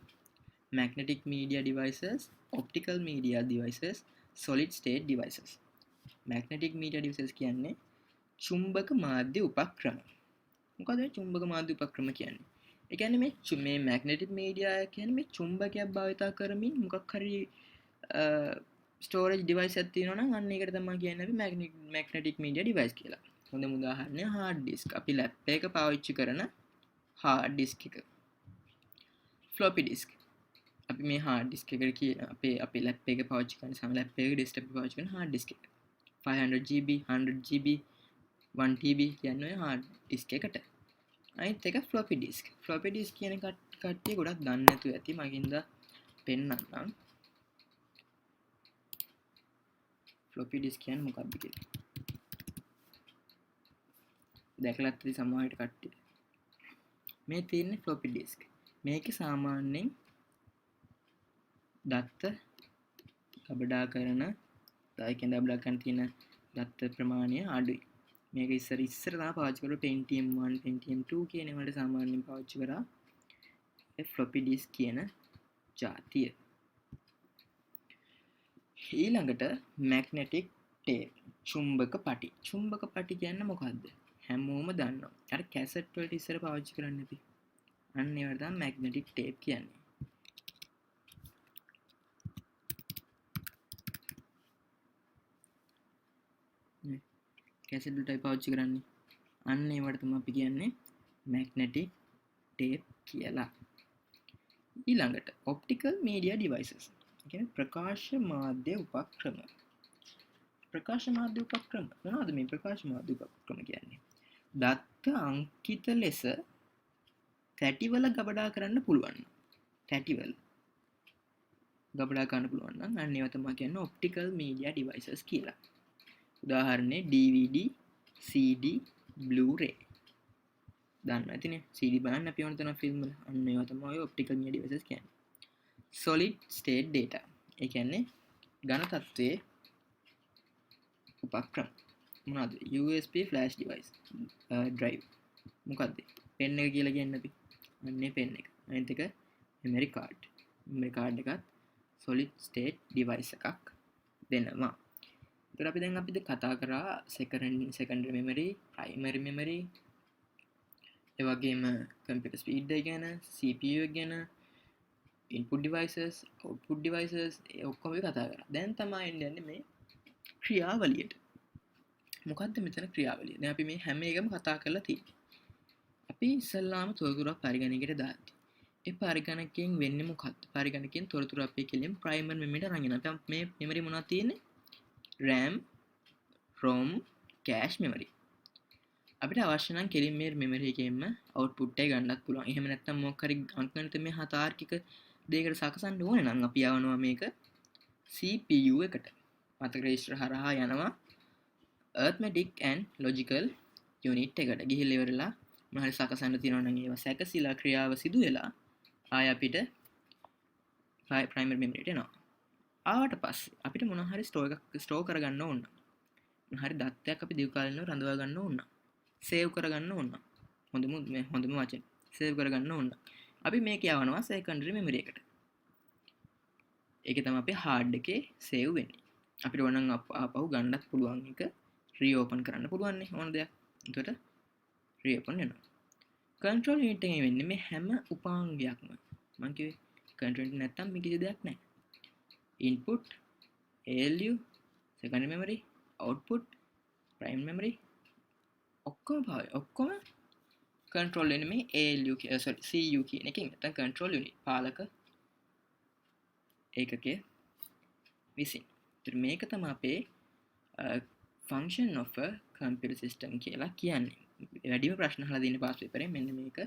magnetic media devices, optical media devices, solid state devices. magnetic media devices කියන්නේ චුම්බක මාධ්‍ය උපක්‍රම. මොකද මේ චුම්බක මාධ්‍ය උපක්‍රම කියන්නේ? ඒ කියන්නේ මේ magnetic media කියන්නේ මේ චුම්බකයක් භාවිත කරමින් මොකක් හරි storage device එකක් තියෙනවා නම් අන්න ඒකට තමයි කියන්නේ අපි magnetic media device කියලා. හොඳම උදාහරණය hard disk. අපි lap එක පාවිච්චි කරන hard disk එක. floppy disk. අපි මේ hard disk එකට කිය අපේ lap එක පාවිච්චි කරන සම lap එක desktop එක පාවිච්චි කරන hard disk එක 500GB 100GB 1TB කියන්නේ hard disk එකට. අනිත් එක floppy disk. floppy disk කියන කට්ටිය ගොඩක් දන්නේ නැතුව ඇති. මගින්ද පෙන්නන්නම්. floppy disk කියන්නේ මොකක්ද කියලා. දැකලා ඇති සමහරට කට්ටිය. මේ තියෙන්නේ floppy disk. මේකේ සාමාන්‍යයෙන් දත්ත ගබඩා කරන දායකෙන් ගබඩා කරන තියෙන දත්ත ප්‍රමාණය අඩුයි. මේක ඉස්සර තමයි පාවිච්චි කරලා Pentium 1 Pentium 2 කියන ඒවාට සාමාන්‍යයෙන් පාවිච්චි කරා floppy disk කියන ජාතිය. ඊළඟට magnetic tape චුම්බක පටි. චුම්බක පටි කියන්නේ මොකද්ද? හැමෝම දන්නවා. අර කැසට් වලට ඉස්සර පාවිච්චි කරන්නේ අපි. අන්න ඒවට තමයි magnetic tape කියන්නේ. කැසට් වලට පාවිච්චි කරන්නේ. අන්න ඒවට තමයි අපි කියන්නේ magnetic tape කියලා. ඊළඟට optical media devices කියන්නේ ප්‍රකාශ මාධ්‍ය උපක්‍රම. ප්‍රකාශ මාධ්‍ය උපක්‍රම මොනවද මේ ප්‍රකාශ මාධ්‍ය උපක්‍රම කියන්නේ? දත්ත අංකිත ලෙස තැටිවල ගබඩා කරන්න පුළුවන්. තැටිවල ගබඩා කරන්න පුළුවන් නම් අන්න ඒවා තමයි කියන්නේ optical media devices කියලා. උදාහරණේ DVD, CD, Blu-ray. දන්නවා ඇතිනේ CD බලන්න අපි ඕන තරම් ෆිල්ම් වල. අන්න ඒවා තමයි optical media devices කියන්නේ. solid state data. ඒ කියන්නේ ඝන තත්ත්වයේ උපක්‍රම. මොනවද? USB flash device, drive. මොකද්ද? pen එක කියලා කියන්නේ අපි. අන්නේ pen එක. අනිත් එක memory card. memory card එකත් solid state device එකක් දෙනවා. ඒතර අපි දැන් කතා කරා secondary memory, primary memory, ඒ වගේම computer speed එක ගැන, CPU එක ගැන, input devices, output devices ඒ ඔක්කොම අපි කතා කරා. දැන් තමයි එන්නේ මේ ක්‍රියාවලියට. මොකද්ද මෙතන ක්‍රියාවලිය? දැන් අපි මේ හැම එකම කතා කරලා තියෙන්නේ. අපි ඉස්සල්ලාම තොරතුරක් පරිගණකයට දාද්දි ඒ පරිගණකයෙන් වෙන්නේ මොකක්ද? පරිගණකයෙන් තොරතුරු අපි කෙලින් primary memory එකට අරගෙන අපි මේ memory මොනවද තියෙන්නේ? RAM, ROM, cache memory. අපිට අවශ්‍ය නම් කෙලින් මේ memory එකෙන්ම output එක ගන්නත් පුළුවන්. එහෙම නැත්නම් මොකක් හරි අංකගණිත මේ හතාර්කික දෙයකට සකසන්න ඕනේ නම් අපි යවනවා මේක CPU එකට. මතක register හරහා යනවා arithmetic and logical unit එකට. ගිහිල්ලා ඉවරලා මොන හරි සකසන්න තියෙනවා නම් ඒවා සැකසීලා ක්‍රියාව සිදු වෙලා ආය අපිට primary memory එකට එනවා. ආවට පස්සේ අපිට මොන හරි store කරගන්න ඕන. මොන හරි දත්තයක් අපි දීර්ඝකාලීනව රඳවා ගන්න ඕන. save කරගන්න ඕන. හොඳම වචන. save කරගන්න ඕන. අපි මේක යවනවා secondary memory එකට. ඒකේ තමයි අපි hard එකේ save වෙන්නේ. අපිට ඕන නම් ආපහු ගන්නත් පුළුවන් එක reopen කරන්න පුළුවන් නේ ඕන දෙයක්. එතකොට reopen වෙනවා. control unit එකේ වෙන්නේ මේ හැම උපාංගයක්ම. මම කිව්වේ control unit නැත්තම් මේ කිසි දෙයක් නැහැ. input, ALU, secondary memory, output, prime memory ඔක්කොම control වෙන්නේ මේ ALU CU කියන එකෙන්. නැත්තම් control unit පාලක ඒකකයේ විසින්. ඒතර මේක තමයි අපේ function of a computer system කියලා කියන්නේ. වැඩිම ප්‍රශ්න අහලා දින පාස් පේපරේ මෙන්න මේක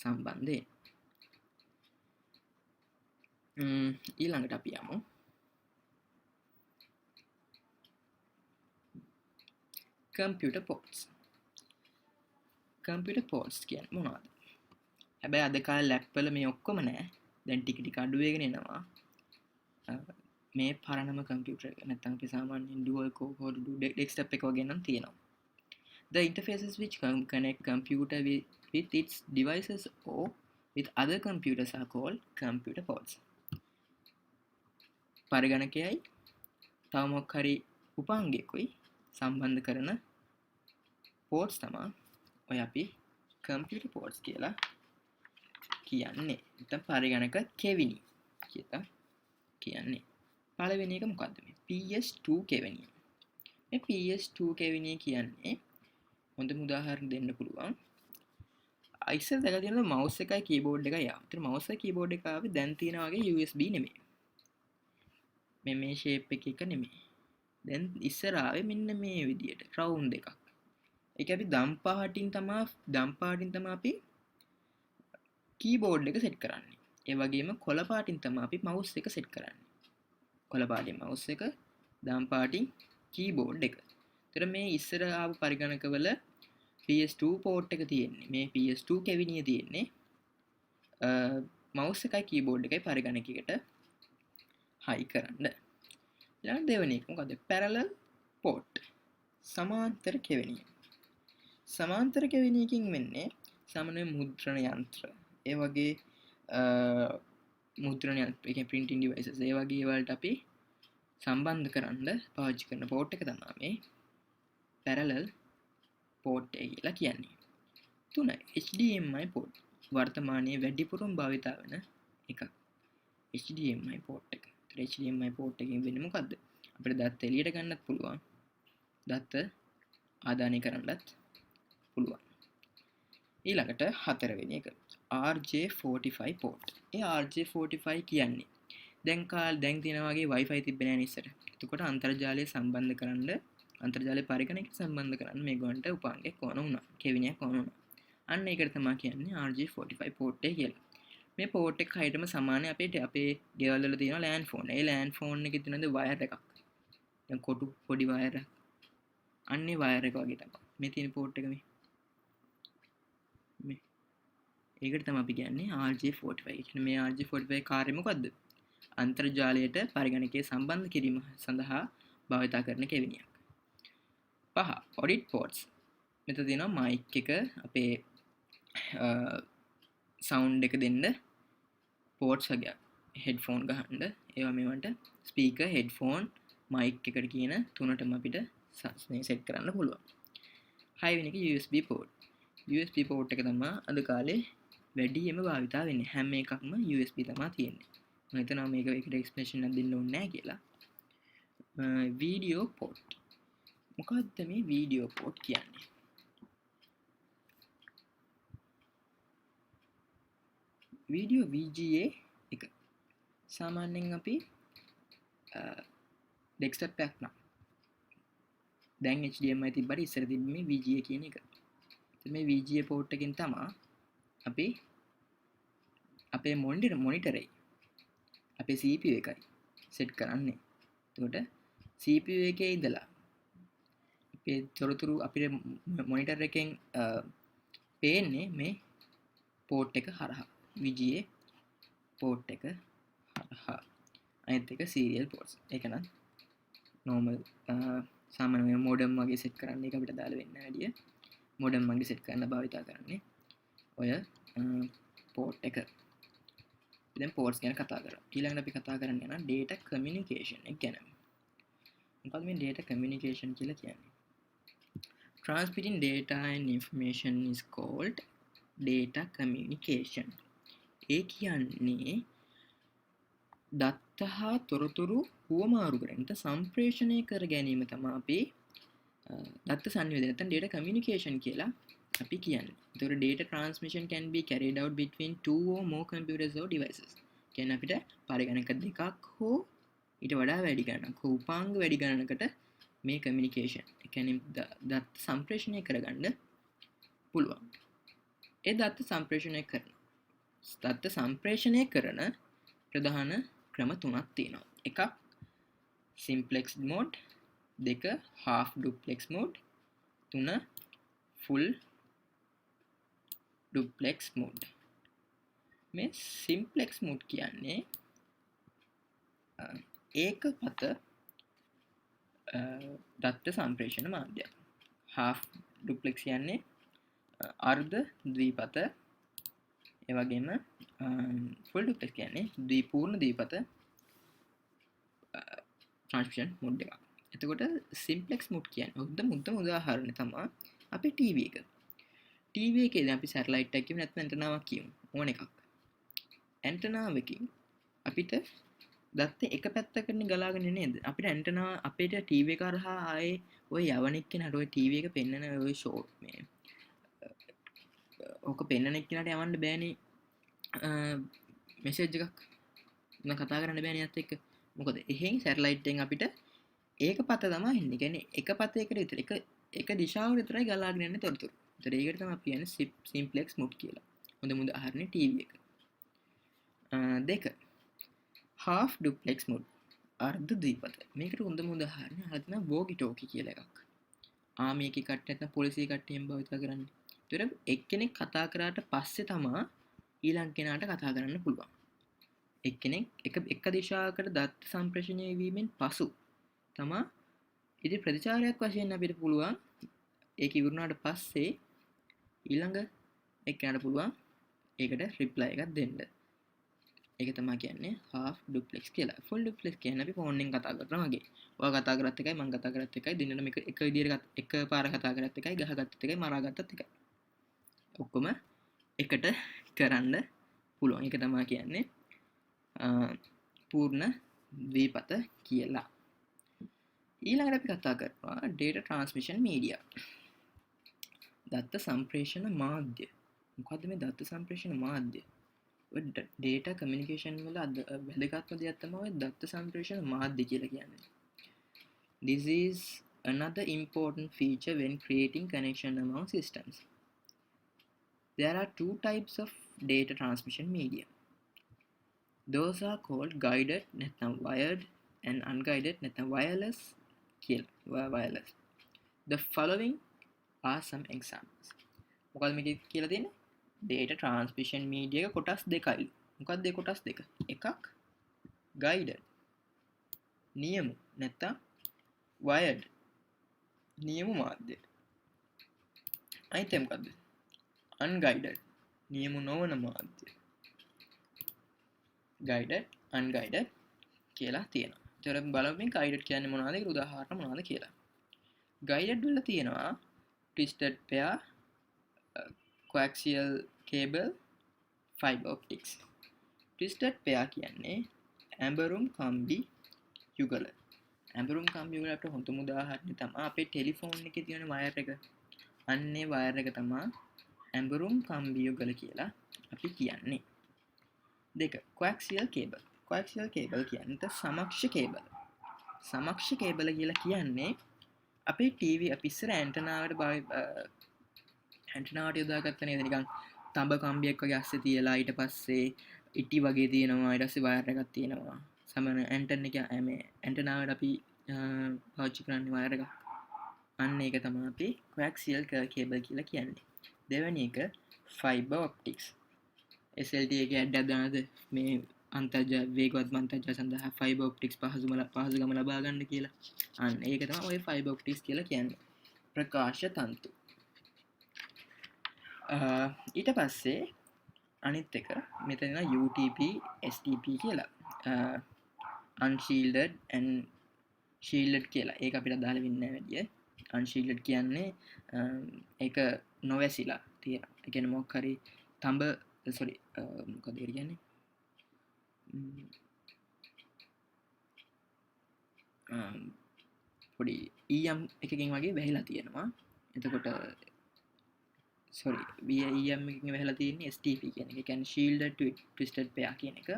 සම්බන්ධයෙන්. ඊළඟට අපි යමු computer ports. computer ports කියන්නේ මොනවද? හැබැයි අද කාලේ ලැප් වල මේ ඔක්කොම නැහැ. දැන් ටික අඩු වෙගෙන එනවා. මේ පරණම කම්පියුටර් එක නැත්නම් අපි සාමාන්‍යයෙන් dual core desktop එක වගේ නම් තියෙනවා. The interfaces which connect computer with its devices or with other computers are called computer ports. පරිගණකයයි තව මොකක් හරි උපාංගයකුයි සම්බන්ධ කරන ports තමයි ඔය අපි computer ports කියලා කියන්නේ. නැත්නම් පරිගණක කෙවිනි කියලා කියන්නේ. පළවෙනි එක මොකද්ද මේ PS2 කෙවිනිය. මේ PS2 කෙවිනිය කියන්නේ හොඳම උදාහරණ දෙන්න පුළුවන්. ඉස්සර දැකලා තියෙනවා mouse එකයි keyboard එකයි ආවා. ඒතර mouse එකයි keyboard එක ආවේ දැන් තියෙන වගේ USB නෙමෙයි. මේ shape එක නෙමෙයි. දැන් ඉස්සර ආවේ මෙන්න මේ විදියට round එකක්. ඒක අපි දම් පාටින් තමයි අපි keyboard එක set කරන්නේ. ඒ වගේම කොළ පාටින් තමයි අපි mouse එක set කරන්නේ. කොළ පාටින් mouse එක, දම් පාටින් keyboard එක. ඒතර මේ ඉස්සර ආපු පරිගණකවල PS2 port එක තියෙන්නේ. මේ PS2 කෙවිනිය තියෙන්නේ mouse එකයි keyboard එකයි පරිගණකයකට high කරන්න. ඊළඟ දෙවෙනි එක මොකද්ද? parallel port. සමාන්තර කෙවිනිය. සමාන්තර කෙවිනියකින් වෙන්නේ සාමාන්‍ය මුද්‍රණ යන්ත්‍ර. ඒ වගේ මුද්‍රණ යන්ත්‍ර, ඒ කියන්නේ printing devices ඒ වගේ වලට අපි සම්බන්ධ කරන්න පාවිච්චි කරන port එක තමයි මේ parallel port එක කියලා කියන්නේ. 3. HDMI port. වර්තමානයේ වැඩිපුරම භාවිත වෙන එකක්. HDMI port එක. HDMI port එකෙන් වෙන්නේ මොකද්ද? අපිට දත්ත එළියට ගන්නත් පුළුවන්. දත්ත ආදානය කරන්නත් පුළුවන්. ඊළඟට හතරවෙනි එක RJ45 port. ඒ RJ45 කියන්නේ දැන් තියෙන වගේ Wi-Fi තිබෙන්නේ නැහැ ඉස්සර. එතකොට අන්තර්ජාලය සම්බන්ධ කරන්න අන්තර්ජාලය පරිගණකයට සම්බන්ධ කරන්න මේගොල්ලන්ට උපාංගයක් ඕන වුණා. කෙවිනියක් ඕන වුණා. අන්න ඒකට තමයි කියන්නේ RJ45 port එක කියලා. මේ port එක හරියටම සමානයි අපේ ගෙවල් වල තියෙන LAN phone. ඒ LAN phone එකේ තියෙන වයර් එකක්. දැන් කොටු පොඩි වයර් එක. අන්නේ වයර් එක වගේ තමයි. මේ තියෙන port එක මේ. ඒකට තමයි අපි කියන්නේ RJ45. කියන්නේ මේ RJ45 කාර්යය මොකද්ද? අන්තර්ජාලයට පරිගණකයේ සම්බන්ධ කිරීම සඳහා භාවිත කරන කෙවිනියක්. 5. Audit ports. මෙතන තියෙනවා mic එක අපේ sound එක දෙන්න ports වගේ headphone ගහන්න ඒවා මේවට speaker headphone mic එකට කියන තුනටම අපිට set කරන්න පුළුවන්. 6 වෙනි එක USB port. USB port එක තමයි අද කාලේ වැඩියෙන්ම භාවිතා වෙන්නේ. හැම එකක්ම USB තමයි තියෙන්නේ. මම හිතනවා මේක එකට එක්ස්ප්ලනේෂන් එකක් දෙන්න ඕනේ නැහැ කියලා. video port. මොකක්ද මේ video port කියන්නේ? video VGA එක. සාමාන්‍යයෙන් අපි desktop එකක් නම් දැන් HDMI තිබ්බට ඉස්සර තිබ්බ මේ VGA කියන එක. මේ VGA port එකෙන් තමයි අපි අපේ මොනිටර් එක අපේ CPU එකයි සෙට් කරන්නේ. එතකොට CPU එකේ ඉඳලා අපේ තොරතුරු අපේ මොනිටර් එකෙන් පේන්නේ මේ port එක හරහා. VGA port එක හරහා. අනිත් එක serial ports. ඒක නම් normal සාමාන්‍ය modem වගේ සෙට් කරන්න එක අපිට දාලා වෙන්න වැඩිය. modem වගේ සෙට් කරන්න භාවිතා කරන්නේ ඔය port එක. දැන් ports ගැන කතා කරමු. ඊළඟට අපි කතා කරන්න යන data communication එක ගැන. මොකද මේ data communication කියලා කියන්නේ? Transmitting data and information is called data communication. ඒ කියන්නේ දත්ත හා තොරතුරු හුවමාරු කරන සම්ප්‍රේෂණය කර ගැනීම තමයි අපි දත්ත සංවේදනය නැත්නම් data communication කියලා අපි කියන්නේ. ඒතකොට data transmission can be carried out between two or more computers or devices. කියන්නේ අපිට පරිගණක දෙකක් හෝ ඊට වඩා වැඩි ගණනක් හෝ උපාංග වැඩි ගණනකට මේ communication ඒ කියන්නේ දත්ත සම්ප්‍රේෂණය කරගන්න පුළුවන්. ඒ දත්ත සම්ප්‍රේෂණය කරන ප්‍රධාන ක්‍රම තුනක් තියෙනවා. එකක් simplex mode, දෙක half duplex mode, තුන full duplex mode. මේ simplex mode කියන්නේ ඒකපත දත්ත සම්ප්‍රේෂණ මාධ්‍යයක්. half duplex කියන්නේ අර්ධ ද්විපත. ඒ වගේම full duplex කියන්නේ ද්විපූර්ණ ද්විපත transmission mode එකක්. එතකොට simplex mode කියන්නේ උද්දම උදාහරණය තමයි අපේ TV එක. TV එකේදී අපි සැටලයිට් එකක් කියමු නැත්නම් ඇන්ටනාවක් කියමු. ඕන එකක්. ඇන්ටනාවකින් අපිට දත්ත එක පැත්තකට ගලාගෙන නේද? අපිට ඇන්ටනා අපේ TV එක හරහා ආයේ ඔය යවන එක්කෙනාට ඔය TV එක පෙන්නන ඔය ෂෝට් මේ ඕක පෙන්නන එක්කෙනාට යවන්න බෑනේ මෙසේජ් එකක්. මම කතා කරන්න බෑනේ යත් එක්ක. මොකද එහෙන් සැටලයිට් එකෙන් අපිට ඒක පත තමයි එන්නේ. කියන්නේ එක පතයකට විතර එක දිශාවකට විතරයි ගලාගෙන යන්නේ තොරතුරු. ඒතර ඒකට තමයි අපි කියන්නේ simplex mode කියලා. හොඳම උදාහරණේ TV එක. දෙක half duplex mode අර්ධ ද්විපත. මේකට හොඳම උදාහරණය අහලා තියෙනවා walkie talkie කියලා එකක්. ආමි එකේ කට්ටිය නැත්නම් පොලිසිය කට්ටියෙන් භාවිත කරන්නේ. ඒතර එක්කෙනෙක් කතා කරාට පස්සේ තමයි ඊළඟ කෙනාට කතා කරන්න පුළුවන්. එක්කෙනෙක් එක දිශාවකට දත්ත සම්ප්‍රේෂණය වීමෙන් පසු තමා ඉති ප්‍රතිචාරයක් වශයෙන් අපිට පුළුවන් ඒක ඉවරුණාට පස්සේ ඊළඟ එක්කෙනාට පුළුවන් ඒකට රිප්ලයි එකක් දෙන්න. ඒක තමයි කියන්නේ half duplex කියලා. full duplex කියන්නේ අපි ෆෝන් එකෙන් කතා කරනවා වගේ. ඔයා කතා කරත් එකයි මම කතා කරත් එකයි දෙන්නම එක විදියට එක පාර කතා කරත් එකයි ගහගත්තත් එකයි මරාගත්තත් එකයි. ඔක්කොම එකට කරන්න පුළුවන්. ඒක තමයි කියන්නේ පූර්ණ ද්විපත කියලා. ඊළඟට අපි කතා කරනවා data transmission media. දත්ත සම්ප්‍රේෂණ මාධ්‍ය. මොකද්ද මේ දත්ත සම්ප්‍රේෂණ මාධ්‍ය? ඔය data communication වල වැදගත්ම දෙයක් තමයි ඔය දත්ත සම්ප්‍රේෂණ මාධ්‍ය කියලා කියන්නේ. This is another important feature when creating connection among systems. There are two types of data transmission media. Those are called guided නැත්නම් wired and unguided නැත්නම් wireless කියලා. wireless. The following are some examples. මොකද මේක කියලා තියෙන්නේ? data transmission media එක කොටස් දෙකයි. මොකක්ද ඒ කොටස් දෙක? එකක් guided නියමු නැත්නම් wired නියමු මාධ්‍ය. අනිත් එක මොකද්ද? unguided නියමු නොවන මාධ්‍ය. guided unguided කියලා තියෙනවා. ඒතර බලමු මේ guided කියන්නේ මොනවද? ඒක උදාහරණ මොනවද කියලා. guided වල තියෙනවා twisted pair, coaxial cable, fiber optics. twisted pair කියන්නේ ඇඹරුම් කම්බි යුගල. ඇඹරුම් කම්බි යුගල අපිට හොඳම උදාහරණය තමයි අපේ ටෙලිෆෝන් එකේ තියෙන වයර් එක. අන්නේ වයර් එක තමයි ඇඹරුම් කම්බි යුගල කියලා අපි කියන්නේ. දෙක coaxial cable. coaxial cable කියන්නේ සමක්ෂ කේබල්. සමක්ෂ කේබල කියලා කියන්නේ අපේ ටීවී අපි ඉස්සර ඇන්ටනාවට යොදාගත්ත නේද නිකන් තඹ කම්බියක් වගේ අස්සේ තියලා ඊට පස්සේ ඉටි වගේ තියෙනවා ඊට පස්සේ වයර් එකක් තියෙනවා සමන ඇන්ටන් එක මේ ඇන්ටනාවට අපි පාවිච්චි කරන්නේ වයර් එක. අන්න ඒක තමයි අපි coaxial cable කියලා කියන්නේ. දෙවෙනි එක fiber optics. SLT එකේ ඇඩ් එකක් දානද මේ අන්තර්ජාල වේගවත් අන්තර්ජාල සඳහා fiber optics පහසුකම ලබා ගන්න කියලා. අන්න ඒක තමයි ඔය fiber optics කියලා කියන්නේ. ප්‍රකාශ තන්තු. ඊට පස්සේ අනිත් එක මෙතන UTP STP කියලා. unshielded and shielded කියලා. ඒක අපිට දාලා වෙන්නේ නැහැ වැඩිය. unshielded කියන්නේ ඒක නොවැසිලා තියෙනවා. ඒ කියන්නේ මොකක් හරි තඹ මොකද ඒ කියන්නේ? පොඩි EM එකකින් වගේ වැහිලා තියෙනවා. එතකොට EM එකකින් වැහිලා තියෙන්නේ STP කියන එක. ඒ කියන්නේ shielded twisted pair කියන එක.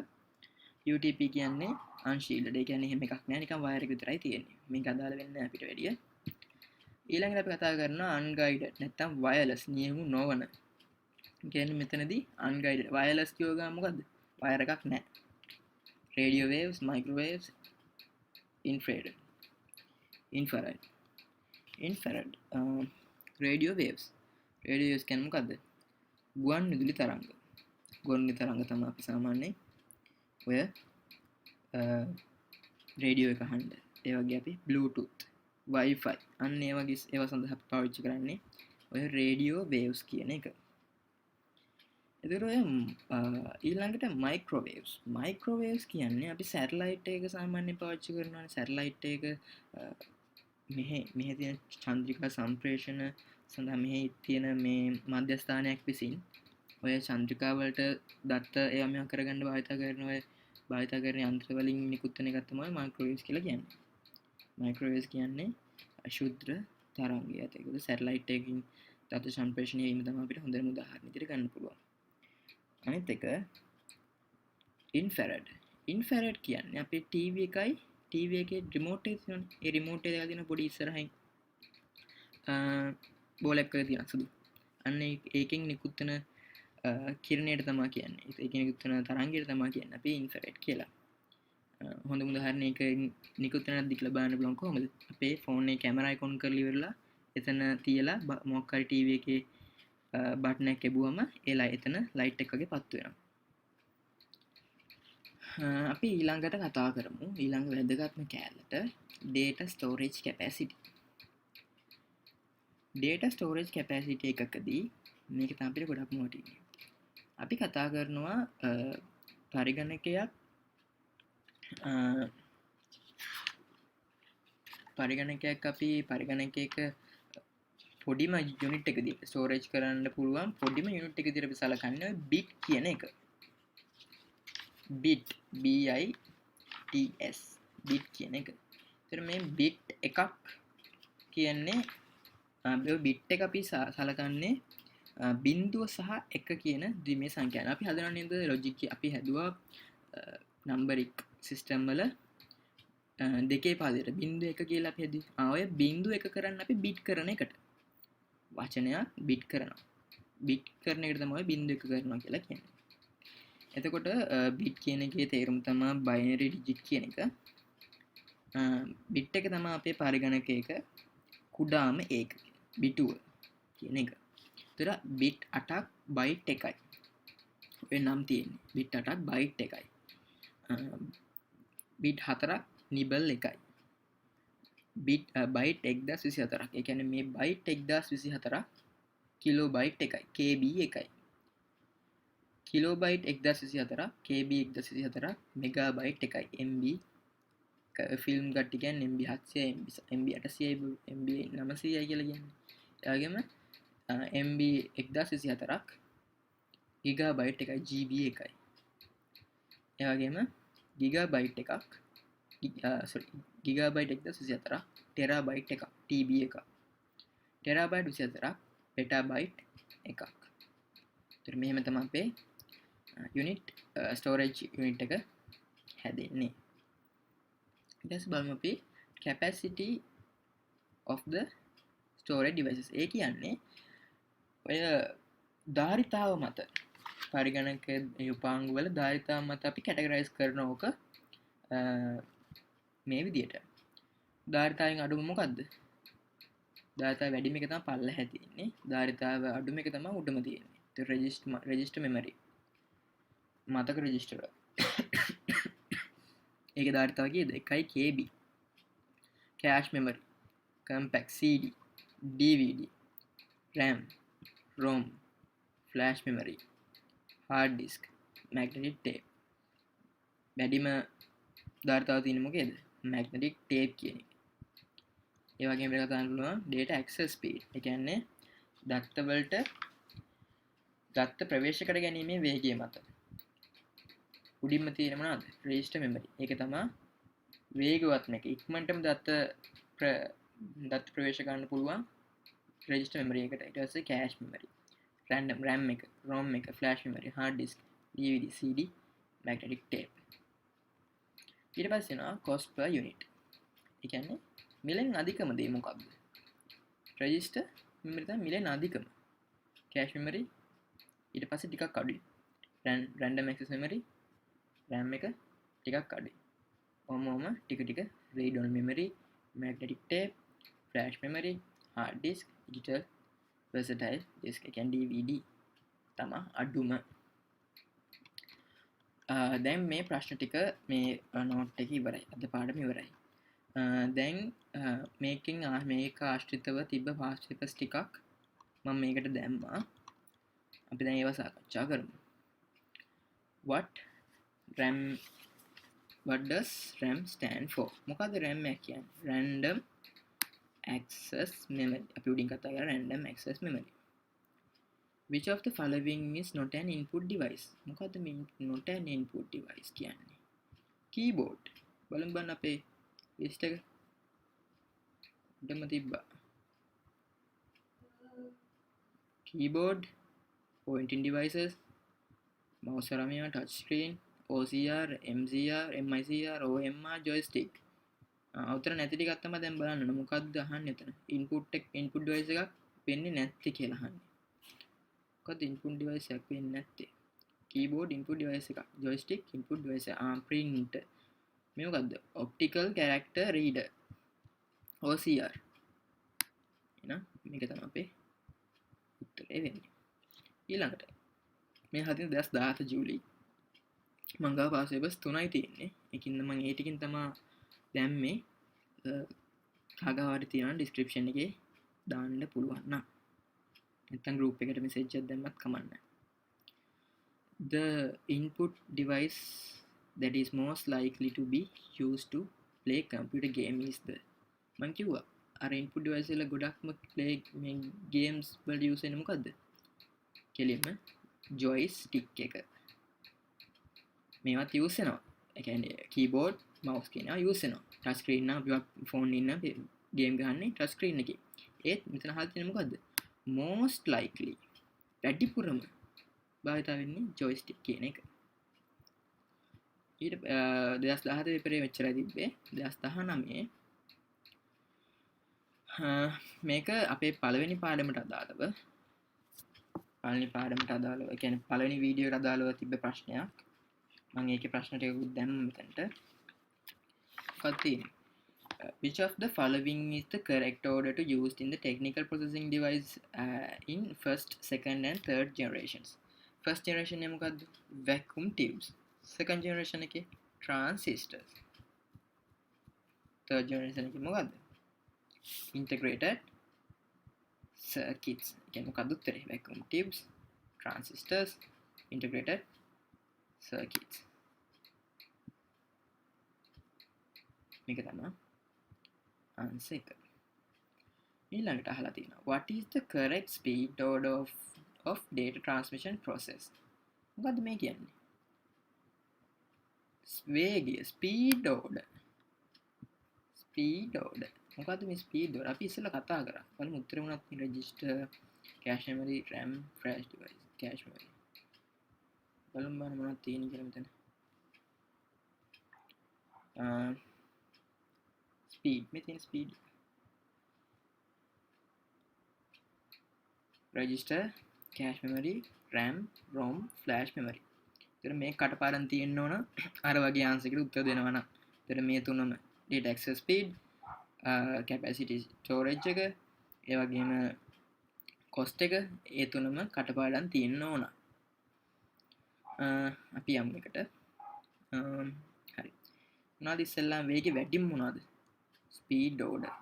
UTP කියන්නේ unshielded. ඒ කියන්නේ එහෙම එකක් නෑ නිකන් වයර් එක විතරයි තියෙන්නේ. මේක අදාළ වෙන්නේ නැහැ අපිට වැඩිය. ඊළඟට අපි කතා කරනවා unguided නැත්නම් wireless නියමු නොවන. කියන්නේ මෙතනදී unguided wireless කියව ගමන් මොකද්ද? වයර් එකක් නැහැ. radio waves, microwaves, infrared radio waves කියන්නේ මොකද්ද? ගුවන් විදුලි තරංග. ගුවන් විදුලි තරංග තමයි අපි සාමාන්‍යයෙන් ඔය රේඩියෝ එක අහන්න. ඒ වගේ අපි bluetooth, wifi අන්න ඒ වගේ ඒවා සඳහා අපි පාවිච්චි කරන්නේ ඔය radio waves කියන එක. එතකොට ඔය ඊළඟට microwaves කියන්නේ අපි සැටලයිට් එක සාමාන්‍යයෙන් පාවිච්චි කරනවානේ. සැටලයිට් එක මෙහි තියෙන චන්ද්‍රිකා සම්ප්‍රේෂණ සඳහා මෙහි තියෙන මේ මධ්‍යස්ථානයක් විසින් ඔය චන්ද්‍රිකා වලට දත්ත ඒවා මෙහෙම කරගන්න භාවිත කරන යන්ත්‍ර වලින් නිකුත් වෙන එක තමයි microwaves කියලා කියන්නේ. microwaves කියන්නේ අශුද්ධ තරංගය. ඒකද සැටලයිට් එකකින් දත්ත සම්ප්‍රේෂණය වීම තමයි අපිට හොඳම උදාහරණ විදිහට ගන්න පුළුවන්. අනිත් එක infrared කියන්නේ අපේ TV එකේ රිමෝට් එක තියෙනනේ. ඒ රිමෝට් එක තියෙන පොඩි ඉස්සරහින් බෝලයක් වගේ තියෙන සුදු. අන්න ඒකෙන් නිකුත් වෙන කිරණයට තමයි කියන්නේ. ඒකෙන් නිකුත් වෙන තරංගයට තමයි කියන්නේ අපි infrared කියලා. හොඳම උදාහරණයක නිකුත් වෙන දික්ලා බලන්න පුළුවන් කොහොමද? අපේ ෆෝන් එකේ කැමරා එක ඔන් කරලා ඉවරලා එතන තියලා මොකක් හරි TV එකේ බටන් එක එබුවම එතන ලයිට් එක වගේ පත්තු වෙනවා. අපි ඊළඟට කතා කරමු ඊළඟ වැදගත්ම කෑල්ලට data storage capacity. data storage capacity එකකදී මේක තමයි අපිට ගොඩක්ම වටින්නේ. අපි කතා කරනවා පරිගණකයක් පරිගණකයක පොඩිම යුනිට් එකදී ස්ටෝරේජ් කරන්න පුළුවන් පොඩිම යුනිට් එක විදිහට අපි සලකන්නේ බිට් කියන එක. බිට් BITS බිට් කියන එක. ඒතර මේ බිට් එකක් කියන්නේ බිට් එක අපි සලකන්නේ බින්දුව සහ එක කියන ද්විමේ සංඛ්‍යාන. අපි හදනවා නේද ලොජික් අපි හැදුවා නම්බරික් සිස්ටම් වල දෙකේ පාදයට බින්දුව එක කියලා අපි හැදුවේ. ඔය බින්දුව එක කරන්න අපි බිට් කරන එකට වචනයක් බිට් කරනවා. බිට් කරන එකට තමයි බින්දුව එක කරනවා කියලා කියන්නේ. එතකොට බිට් කියන එකේ තේරුම තමයි බයිනරි ඩිජිට් කියන එක. බිට් එක තමයි අපේ පරිගණකයක කුඩාම ඒක බිටුව කියන එක. ඒතර බිට් 8ක් බයිට් එකයි. ඔය නම් තියෙන්නේ. බිට් 8ක් බයිට් එකයි. බිට් 4ක් නිබල් එකයි. Bit bite 1024ක්. ඒ කියන්නේ මේ බයිට් 1024ක් කිලෝ බයිට් එකයි. KB එකයි. කිලෝ බයිට් 1024ක් KB 1024ක් මෙගා බයිට් එකයි. MB ෆිල්ම් කට්ටි කියන්නේ MB 700 MB 800 MB 900යි කියලා කියන්නේ. ඒ වගේම MB 1024ක් ගිගා බයිට් එකයි GB එකයි. ඒ වගේම ගිගා බයිට් එකක් ගිගා බයිට් 1024ක් ටෙරා බයිට් එකක් TB එකක්. ටෙරා බයිට් 24ක් පෙටා බයිට් එකක්. ඒතර මෙහෙම තමයි අපේ යුනිට් ස්ටෝරේජ් යුනිට් එක හැදෙන්නේ. ඊට පස්සේ බලමු අපි capacity of the storage devices. ඒ කියන්නේ ඔය ධාරිතාව මත පරිගණක උපාංග වල ධාරිතාව මත අපි කැටගරයිස් කරන ඕක මේ විදිහට. ධාරිතාවෙන් අඩුම මොකද්ද? ධාරිතාව වැඩිම එක තමයි පල්ලෙහා තියෙන්නේ. ධාරිතාව අඩුම එක තමයි උඩම තියෙන්නේ. ඒ රෙජිස්ටර් මෙමරි. මතක රෙජිස්ටර්. ඒකේ ධාරිතාව කීයද? 1 KB. cache memory, compact CD, DVD, RAM, ROM, flash memory, hard disk, magnetic tape. වැඩිම ධාරිතාව තියෙන්නේ මොකේද? magnetic tape කියන එක. ඒ වගේම අපිට කතා කරන්න පුළුවන් data access speed. ඒ කියන්නේ දත්ත වලට දත්ත ප්‍රවේශ කර ගැනීමේ වේගය මත. උඩින්ම තියෙන මොනවද? register memory. ඒක තමයි වේගවත්ම එක. ඉක්මනටම දත්ත ප්‍රවේශ ගන්න පුළුවන් register memory එකට. ඊට පස්සේ cache memory, random RAM එක, ROM එක, flash memory, hard disk, DVD, CD, magnetic tape. ඊට පස්සේ යනවා cost per unit. ඒ කියන්නේ මිලෙන් අධිකම දේ මොකක්ද? register memory තමයි මිලෙන් අධිකම. cache memory ඊට පස්සේ ටිකක් අඩුයි. random access memory RAM එක ටිකක් අඩුයි. ඔහොම ටික ටික read only memory, magnetic tape, flash memory, hard disk, digital versatile disk එක කියන්නේ DVD තමයි අඩුම. දැන් මේ ප්‍රශ්න ටික මේ නෝට් එක ඉවරයි. අද පාඩම ඉවරයි. දැන් මේකෙන් මේක ආශ්‍රිතව තිබ්බ past papers ටිකක් මම මේකට දැම්මා. අපි දැන් ඒවා සාකච්ඡා කරමු. What does RAM stand for? මොකද්ද RAM එක කියන්නේ? Random access memory. අපි උඩින් කතා කරා random access memory. Which of the following is not an input device? මොකද්ද මේ not an input device කියන්නේ? Keyboard. බලමු බලන්න අපේ list එක. උඩම තිබ්බා. Keyboard, pointing devices, mouse arm, touch screen, OCR, MCR, MICR, OMR, joystick. උතර නැති ටිකක් තමයි දැන් බලන්න ඕන. මොකක්ද අහන්නේ එතන? input device එකක් වෙන්නේ නැත්තේ කියලා අහන්නේ. මොකක්ද input device එකක් වෙන්නේ නැත්තේ? keyboard input device එකක්, joystick input device එක, printer. මේ මොකද්ද? optical character reader, OCR. එහෙනම් මේක තමයි අපේ උත්තරේ වෙන්නේ. ඊළඟට මේ හදින් 2017 ජූලි මං ගාව පාස් පේපර්ස් 3යි තියෙන්නේ. ඒකින්ද මම ඒ ටිකෙන් තමයි දැම්මේ. කාගාවට තියෙනවා ඩිස්ක්‍රිප්ෂන් එකේ දාන්න පුළුවන් නම්. නැත්නම් group එකට message එකක් දැම්මත් කමක් නැහැ. The input device that is most likely to be used to play computer game is the මං කිව්වා අර input device වල ගොඩක්ම play මේ games වල use වෙන්නේ මොකද්ද? කෙලින්ම joystick එක. මේවත් use වෙනවා. ඒ කියන්නේ keyboard, mouse කියනවා use වෙනවා. touch screen නම් අපි phone ඉන්න game ගහන්නේ touch screen එකේ. ඒත් මෙතන අහලා තියෙන්නේ මොකද්ද? most likely වැඩිපුරම භාවිතා වෙන්නේ ජොයිස්ටික් කියන එක. ඊට 2017 විතරේ මෙච්චරයි තිබ්බේ. 2019 මේක අපේ පළවෙනි පාඩමට අදාළව කියන්නේ පළවෙනි වීඩියෝට අදාළව තිබ්බ ප්‍රශ්නයක්. මම ඒකේ ප්‍රශ්න ටිකකුත් දැම්මා මෙතනට. මොකක්ද තියෙන්නේ? Which of the following is the correct order to use in the technical processing device in first, second and third generations? First generation එක මොකද්ද? Vacuum tubes. Second generation එකේ transistors. Third generation එකේ මොකද්ද? Integrated circuits. කියන්නේ මොකද්ද උත්තරේ? Vacuum tubes, transistors, integrated circuits. මේක තමයි answer එක. ඊළඟට අහලා තියෙනවා what is the correct speed order of data transmission process? මොකද්ද මේ කියන්නේ? වේගය speed order. මොකද්ද මේ speed order? අපි ඉස්සෙල්ලා කතා කරා. බලමු උත්තරේ මොනවද? register, cache memory, RAM, flash device, cache memory. බලමු මොනවද තියෙන්නේ කියලා මෙතන. speed මේ තියෙන speed register, cache memory, RAM, ROM, flash memory. එතන මේ කටපාඩම් තියෙන්න ඕන අර වගේ ආන්සර් එකට උත්තර දෙනවා නම්. එතන මේ තුනම data access speed, capacity storage එක, ඒ වගේම cost එක, ඒ තුනම කටපාඩම් තියෙන්න ඕන. අපි යමු එකට. හරි. මොනවද ඉස්සෙල්ලා වේගෙ වැඩිම මොනවද? speed order.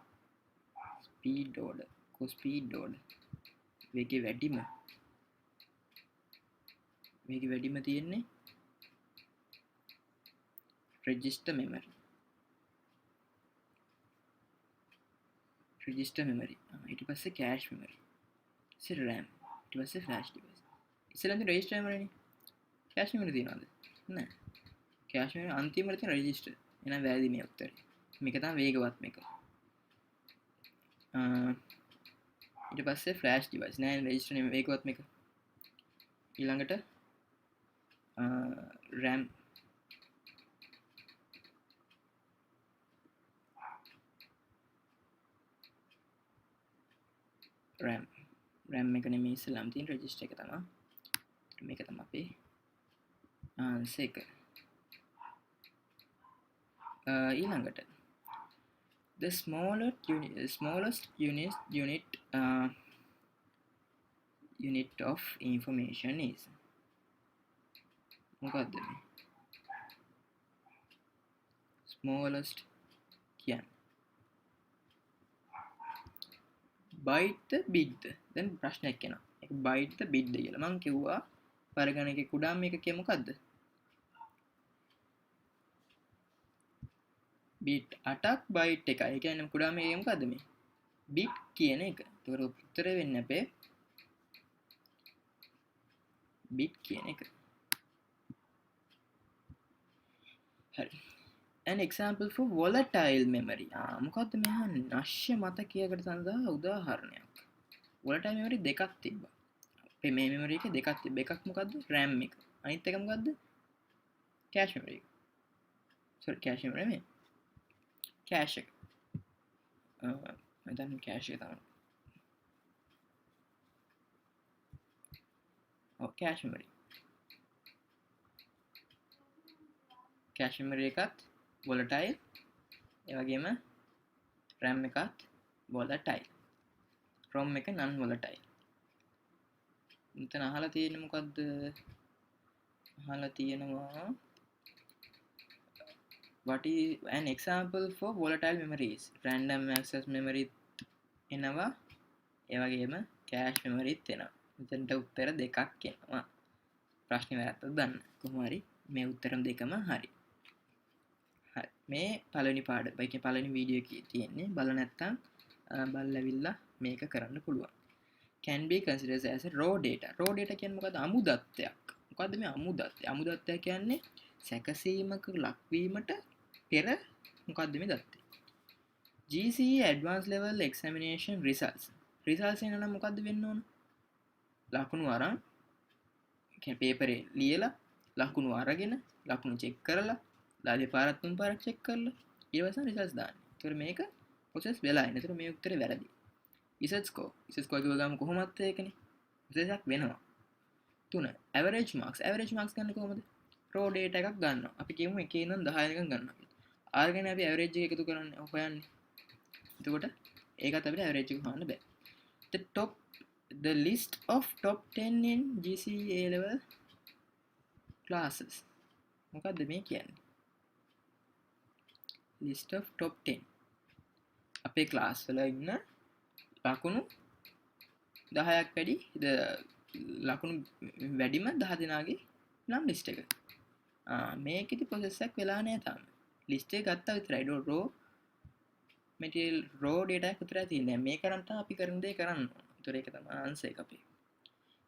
speed order. වේගෙ වැඩිම තියෙන්නේ register memory. ඊට පස්සේ cache memory. ඊට RAM. ඊට පස්සේ flash device. ඉස්සෙල්ලා තියෙන register memory නේ. cache memory තියනවද? නැහැ. cache memory අන්තිමට තියෙන register. එහෙනම් වැරදි මේ උත්තරේ. මේක තමයි වේගවත් මේක. ඊට පස්සේ flash device. නෑ register නෙමෙයි වේගවත් මේක. ඊළඟට RAM. RAM එක නෙමෙයි ඉස්සෙල්ලාම තියෙන register එක තමයි. මේක තමයි අපේ answer එක. ඊළඟට the smallest unit of information is මොකක්ද මේ smallest කියන්නේ byte bit දැන් ප්‍රශ්නයක් එනවා ඒක byte bit කියලා මම කිව්වා පරිගණකයේ කුඩාම එකක මොකද්ද bit 8ක් byte එකයි ඒ කියන්නේ කුඩාම එකේ මොකද්ද මේ bit කියන එක ඒතකොට උත්තරේ වෙන්නේ අපේ bit කියන එක හරි an example for volatile memory මොකද්ද මේ අහන්නේ නශ්‍ය මතකයකට සඳහා උදාහරණයක් volatile memory දෙකක් තිබ්බා අපේ මේ memory එකේ දෙකක් තිබ්බා එකක් මොකද්ද RAM එක අනිත් එක මොකද්ද cache memory cache memory නෙමෙයි cache එක මම cache එක තමයි cache memory එකත් volatile ඒ වගේම RAM එකත් volatile ROM එක non volatile මෙතන අහලා තියෙන්නේ මොකද්ද අහලා තියෙනවා what is an example for volatile memories random access memory එනවා ඒ වගේම cache memory එනවා මෙතනට උත්තර දෙකක් එනවා ප්‍රශ්නේ වැරද්දක් දාන්න කොහොම හරි මේ උත්තරම් දෙකම හරි මේ පළවෙනි පාඩම ඒ කියන්නේ පළවෙනි වීඩියෝ එකේ තියෙන්නේ බලලා නැත්නම් බලලාවිල්ලා මේක කරන්න පුළුවන් can be considered as a raw data කියන්නේ මොකද්ද අමුදත්තයක් මොකද්ද මේ අමුදත්තය කියන්නේ සැකසීමක ලක්වීමට පෙර මොකද්ද මේ දත්තේ GCE advanced level examination results එනනම් මොකද්ද වෙන්න ඕන ලකුණු අරන් පේපරේ ලියලා ලකුණු අරගෙන ලකුණු චෙක් කරලා දෙපාරක් තුන් පාරක් චෙක් කරලා ඊවසන රිසල්ට්ස් දාන්න. ඒතර මේක ප්‍රොසෙස් වෙලා ඉන්නේ. ඒතර මේ උත්තරේ වැරදි. ඉසෙට් ස්කෝර් කිව්ව ගාම කොහොමත් ඒකනේ. ප්‍රොසෙස් එකක් වෙනවා. 3 ඇවරේජ් මාක්ස්. ඇවරේජ් මාක්ස් ගන්න කොහොමද? රෝ ඩේටා එකක් ගන්නවා. අපි කියමු 1 ඉඳන් 10 වෙනකන් ගන්නවා. ආගෙන අපි ඇවරේජ් එක එකතු කරන්නේ හොයන්නේ. එතකොට ඒකත් අපිට ඇවරේජ් එක හොයන්න බෑ. The list of top 10 in GCE A level classes. මොකක්ද මේ කියන්නේ? list of top 10. අපේ ක්ලාස් වල ඉන්න ලකුණු 10ක් වැඩි ලකුණු වැඩිම 10 දෙනාගේ නම් ලිස්ට් එක. මේකෙදි ප්‍රොසෙස් එකක් වෙලා නැහැ තාම. ලිස්ට් එක ගත්තා විතරයි. රෝ මැටීරියල් රෝ ඩේටා එක විතරයි තියෙන්නේ. මේක කරන් තමයි අපි කරන දේ කරන්න ඕන. ඒතර ඒක තමයි ආන්සර් එක අපේ.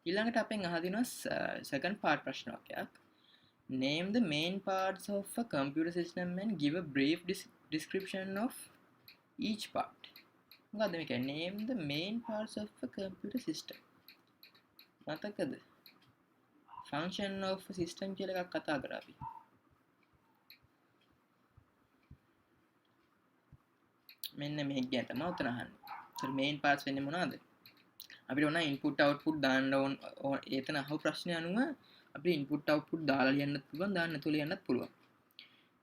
ඊළඟට අපෙන් අහදිනවා second part ප්‍රශ්න වාක්‍යයක්. Name the main parts of a computer system and give a brief description of each part. මොකද්ද මේක? Name the main parts of a computer system. මතකද? function of a system කියලා එකක් කතා කරා අපි. මෙන්න මේක ගැන තමයි උතන අහන්නේ. ඒතර main parts වෙන්නේ මොනවද? අපිට ඕන input output දාන්න ඕන එතන අහපු ප්‍රශ්නේ අනුව අපිට input output දාලා ලියන්නත් පුළුවන් දාන්න නැතුව ලියන්නත් පුළුවන්.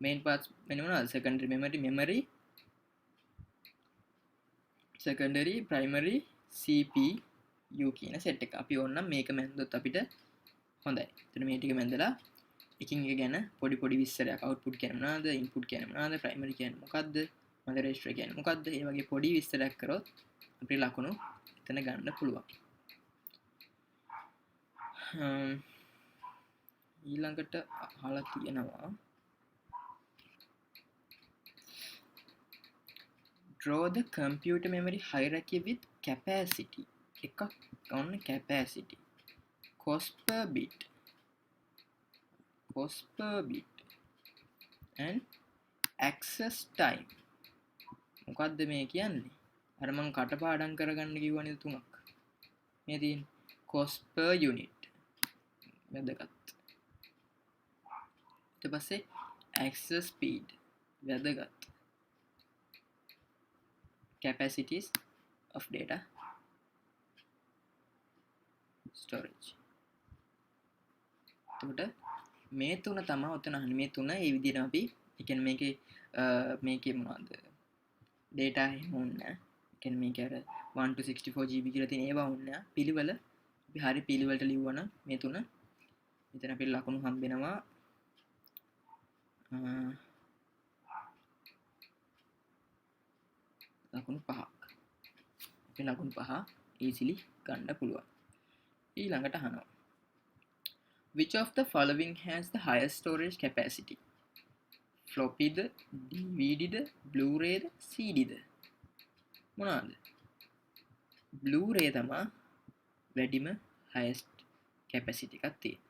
main parts වෙන්නේ මොනවද? secondary secondary primary CPU කියන set එක. අපි ඕනනම් මේක මැන්දොත් අපිට හොඳයි. එතන මේ ටික මැන්දලා එකින් එක ගැන පොඩි විස්තරයක් output කියන්නේ මොනවද? input කියන්නේ මොනවද? primary කියන්නේ මොකද්ද? මතර register කියන්නේ මොකද්ද? මේ වගේ පොඩි විස්තරයක් කරොත් අපිට ලකුණු එතන ගන්න පුළුවන්. ඊළඟට අහලා තියෙනවා draw the computer memory hierarchy with capacity. එකක් ඔන්න capacity. cost per bit and access time. මොකද්ද මේ කියන්නේ? අර මං කටපාඩම් කරගන්න කිව්වනේ තුනක්. මේ තියෙන cost per unit. වැදගත්. ඊට පස්සේ access speed. වැදගත්. capacities of data storage. එතකොට මේ තුන තමයි උතන අහන්නේ. මේ තුන ඒ විදිහට අපි ඒ කියන්නේ මේකේ මොනවද? data එහෙම ඕනේ. ඒ කියන්නේ මේක අර 1 to 64 GB කියලා තියෙන ඒවා ඕනේ. පිළිවෙල අපි හරි පිළිවෙලට ලිව්වනම් මේ තුන මෙතන අපිට ලකුණු හම්බෙනවා. ලකුණු 5ක්. අපේ ලකුණු 5 easily ගන්න පුළුවන්. ඊළඟට අහනවා. Which of the following has the highest storage capacity? Floppy the, DVD the, Blu-ray the, CD ද? මොනවාද? Blu-ray තමයි වැඩිම highest capacity එකක් තියෙන්නේ.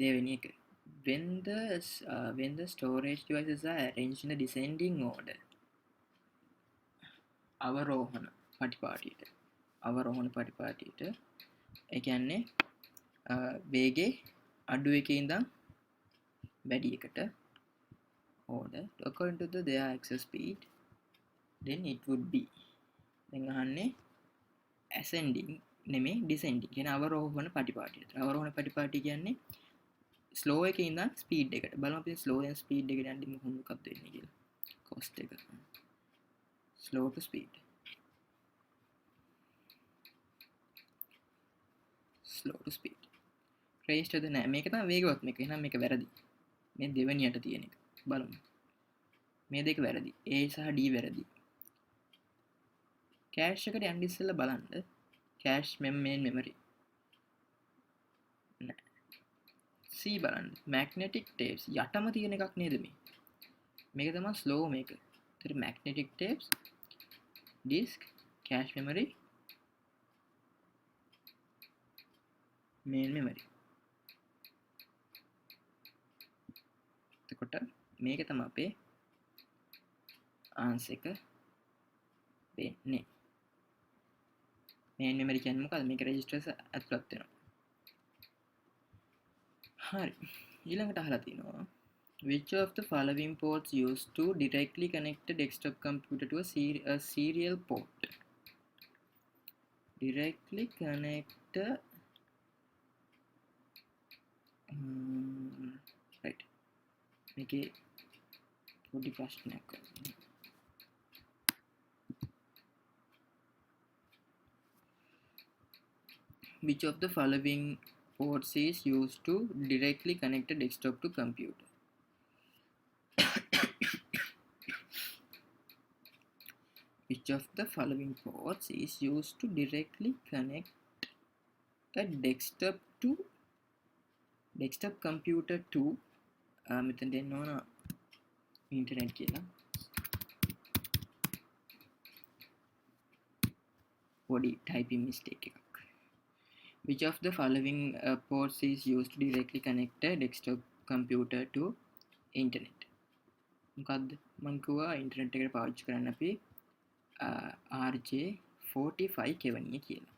දෙවෙනි එක. When the storage devices are arranged in a descending order. අවරෝහණ පටිපාටියට ඒ කියන්නේ වේගේ අඩු එකේ ඉඳන් වැඩි එකට order according to their access speed then it would be. දැන් අහන්නේ ascending නෙමෙයි descending. කියන අවරෝහණ පටිපාටියට. අවරෝහණ පටිපාටි කියන්නේ slow එකේ ඉඳන් speed එකට. බලමු අපි slow and speed එකට යන්නේ මොකක්ද වෙන්නේ කියලා. cost එක. slow to speed. register ද නැහැ. මේක තමයි වේගවත් මේක. එහෙනම් මේක වැරදි. මේ දෙවෙනියට තියෙන එක. බලමු. මේ දෙක වැරදි. A සහ D වැරදි. cache එකට යන්න ඉස්සෙල්ලා බලන්න. cache main memory. නෑ. C බලන්න. magnetic tapes යටම තියෙන එකක් නේද මේ? මේක තමයි slow මේක. ඒතර magnetic tapes disk cache memory main memory. එතකොට මේක තමයි අපේ ආන්සර් එක වෙන්නේ. main memory කියන්නේ මොකද්ද මේක registers ඇතුළත් වෙනවා හරි ඊළඟට අහලා තිනවා which of the following ports used to directly connect a desktop computer to a serial port directly connect right මේකේ පොඩි ප්‍රශ්නයක් which of the following ports is used to directly connect a desktop to computer which of the following ports is used to directly connect a desktop computer to මෙතන දෙන්න ඕන internet කියලා පොඩි typing mistake එකක් which of the following ports is used to directly connect a desktop computer to internet මොකද්ද මම කිව්වා internet එකට පාවිච්චි කරන්න අපි RJ45 කෙවණිය කියලා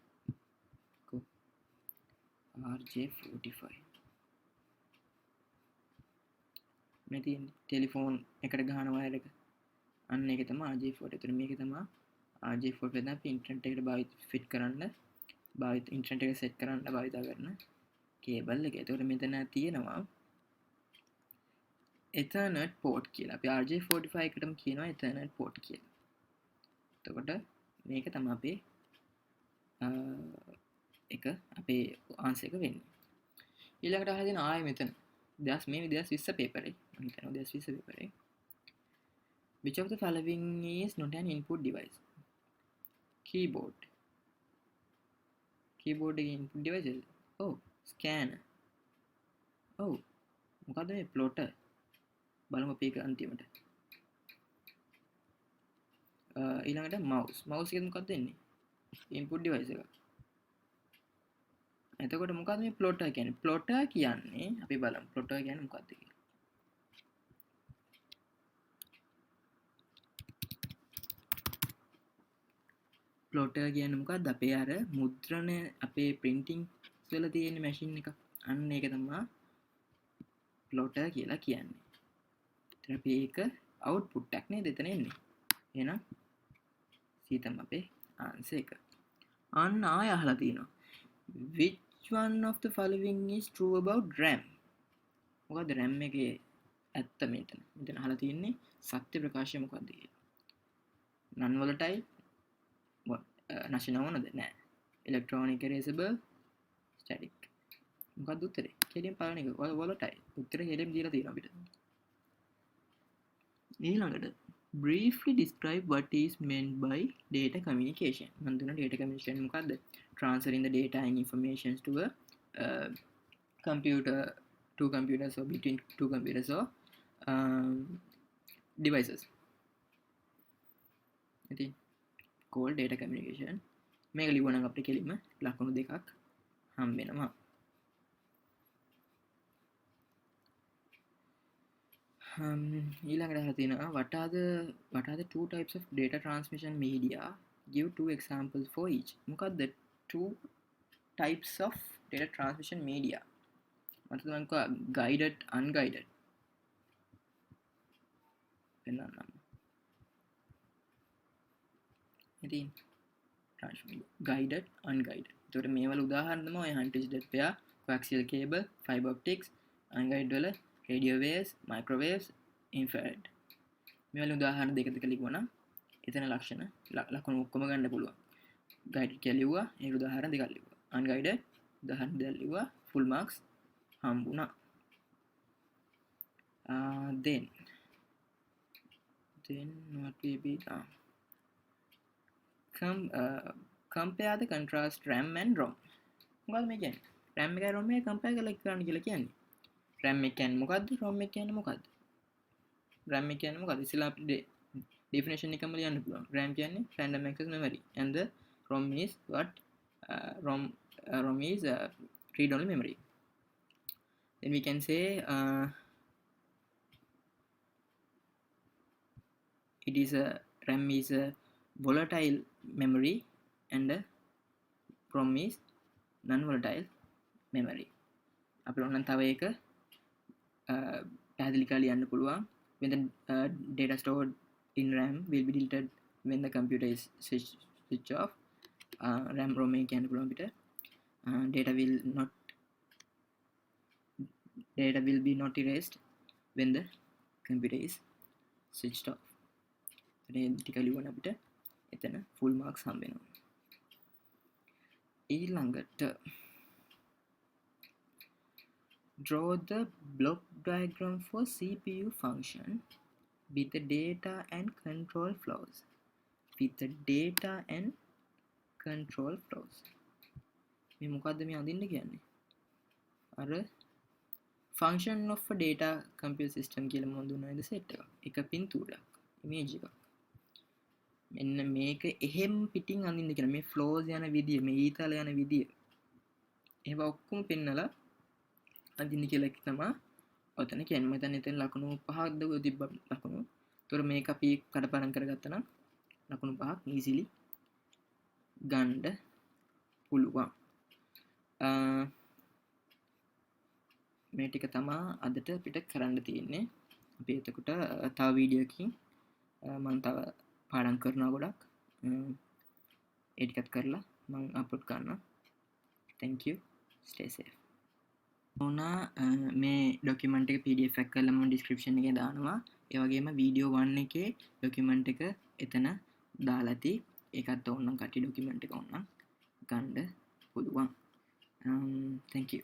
RJ45 මේ තියෙන ටෙලිෆෝන් එකට ගහන වයර් එක අන්න ඒක තමයි RJ45 එතන මේක තමයි RJ45 දැන් අපි ඉන්ටර්නෙට් එකට භාවිත ෆිට කරන්න භාවිත ඉන්ටර්නෙට් එක සෙට් කරන්න භාවිත කරන කේබල් එක. ඒතකොට මෙතන තියෙනවා Ethernet port කියලා. අපි RJ45 එකටම කියනවා Ethernet port කියලා. එතකොට මේක තමයි අපේ එක අපේ ආන්සර් එක වෙන්නේ. ඊළඟට අහලා දෙන ආයෙ මෙතන 2020 පේපර් එක. මම හිතනවා 2020 පේපර් එක. Which of the following is not an input device? Keyboard. Keyboard එකේ input devices. Oh, scanner. Oh, මොකද්ද මේ plotter? බලමු අපි ඒක අන්තිමට. ඊළඟට mouse එකේ මොකක්ද දෙන්නේ? input device එක. එතකොට මොකද්ද මේ plotter කියන්නේ? plotter කියන්නේ අපි බලමු plotter කියන්නේ මොකක්ද කියලා. plotter කියන්නේ මොකක්ද? අපේ අර මුද්‍රණ අපේ printing වල තියෙන machine එක. අන්න ඒක තමයි plotter කියලා කියන්නේ. එතන අපි ඒක output එකක් නේද එතන එන්නේ. එහෙනම් C තමයි අපේ answer එක. අන්න ආය අහලා තියෙනවා. Which one of the following is true about RAM? මොකද්ද RAM එකේ ඇත්ත මෙතන. මෙතන අහලා තියෙන්නේ සත්‍ය ප්‍රකාශය මොකද්ද කියලා. non volatile නැෂනවනද නෑ. electronic erasable static. මොකක්ද උත්තරේ? කෙලින් පාන එක. volatile. උත්තරේ හෙලෙම දීලා තියෙනවා අපිට. ඊළඟට briefly describe what is meant by data communication. මම දුන්න data communication මොකද්ද? Transferring the data and information to a computer, two computers or between two computers or devices. ඉතින් called data communication. මේක ලියුවා නම් අපිට කෙලින්ම ලකුණු දෙකක් හම්බ වෙනවා. ඊළඟට අහලා තියෙනවා what are the two types of data transmission media? Give two examples for each. මොකක්ද two types of data transmission media? මතක guided unguided. පෙන්නන්නම්. ඉතින් guided unguided. ඒතකොට මේවල උදාහරණ තමයි ඔය untethered pair, coaxial cable, fiber optics, unguided වල radio waves, microwaves, infrared. මේවල උදාහරණ දෙක දෙක ලියුවා නම් එතන ලක්ෂණ ඔක්කොම ගන්න පුළුවන්. guided කියලා ලියුවා, ඒක උදාහරණ දෙකක් ලියුවා. unguided උදාහරණ දෙකක් ලියුවා, full marks හම්බුණා. Then what will be compare the contrast RAM and ROM. මොකද්ද මේ කියන්නේ? RAM එකයි ROM එකයි compare කරන්න කියලා කියන්නේ. RAM එක කියන්නේ මොකද්ද? ROM එක කියන්නේ මොකද්ද? RAM එක කියන්නේ මොකද්ද? ඉතින් අපිට definition එකම ලියන්න පුළුවන්. RAM කියන්නේ random access memory and the ROM is what? ROM is read only memory. Then we can say it is a RAM is a volatile memory and promise non-volatile memory. අපිට ඕන තව එක පැහැදිලි කරලා ලියන්න පුළුවන්. When the data stored in RAM will be deleted when the computer is switch off. RAM ROM එක කියන්න පුළුවන් අපිට. Data will be not erased when the computer is switched off. මේ ටික ලියවන අපිට එතන full marks හම්බ වෙනවා. ඊළඟට draw the block diagram for CPU function with the data and control flows. මේ මොකද්ද මේ අඳින්න කියන්නේ? අර function of a data compute system කියලා මොන දුන්නාද set එක පින්තූරයක් image එකක්. මෙන්න මේක එහෙම පිටින් අඳින්න කියන මේ flows යන විදිය, මේ ඊතල යන විදිය, ඒවා ඔක්කොම පෙන්නලා අඳින්න කියලා තමයි ඔතන කියන්නේ. මම දැන් එතන ලකුණු 5ක්ද තිබ්බ ලකුණු. ඒතර මේක අපි කඩපාඩම් කරගත්තා නම් ලකුණු 5ක් easily ගන්න පුළුවන්. මේ ටික තමයි අදට අපිට කරන්න තියෙන්නේ. අපි එතකොට තව වීඩියෝ එකකින් මම තව පාඩම් කරනවා ගොඩක්. ඒ ටිකත් කරලා මම අප්ලෝඩ් කරනවා. Thank you. Stay safe. ඕනා මේ ඩොකියුමන්ට් එක PDF එකක් කරලා මම description එකේ දානවා. ඒ වගේම වීඩියෝ 1 එකේ ඩොකියුමන්ට් එක එතන දාලා ඇති. ඒකත් ඕනනම් කටි ඩොකියුමන්ට් එක ඕනනම් ගන්න පුළුවන්. Thank you.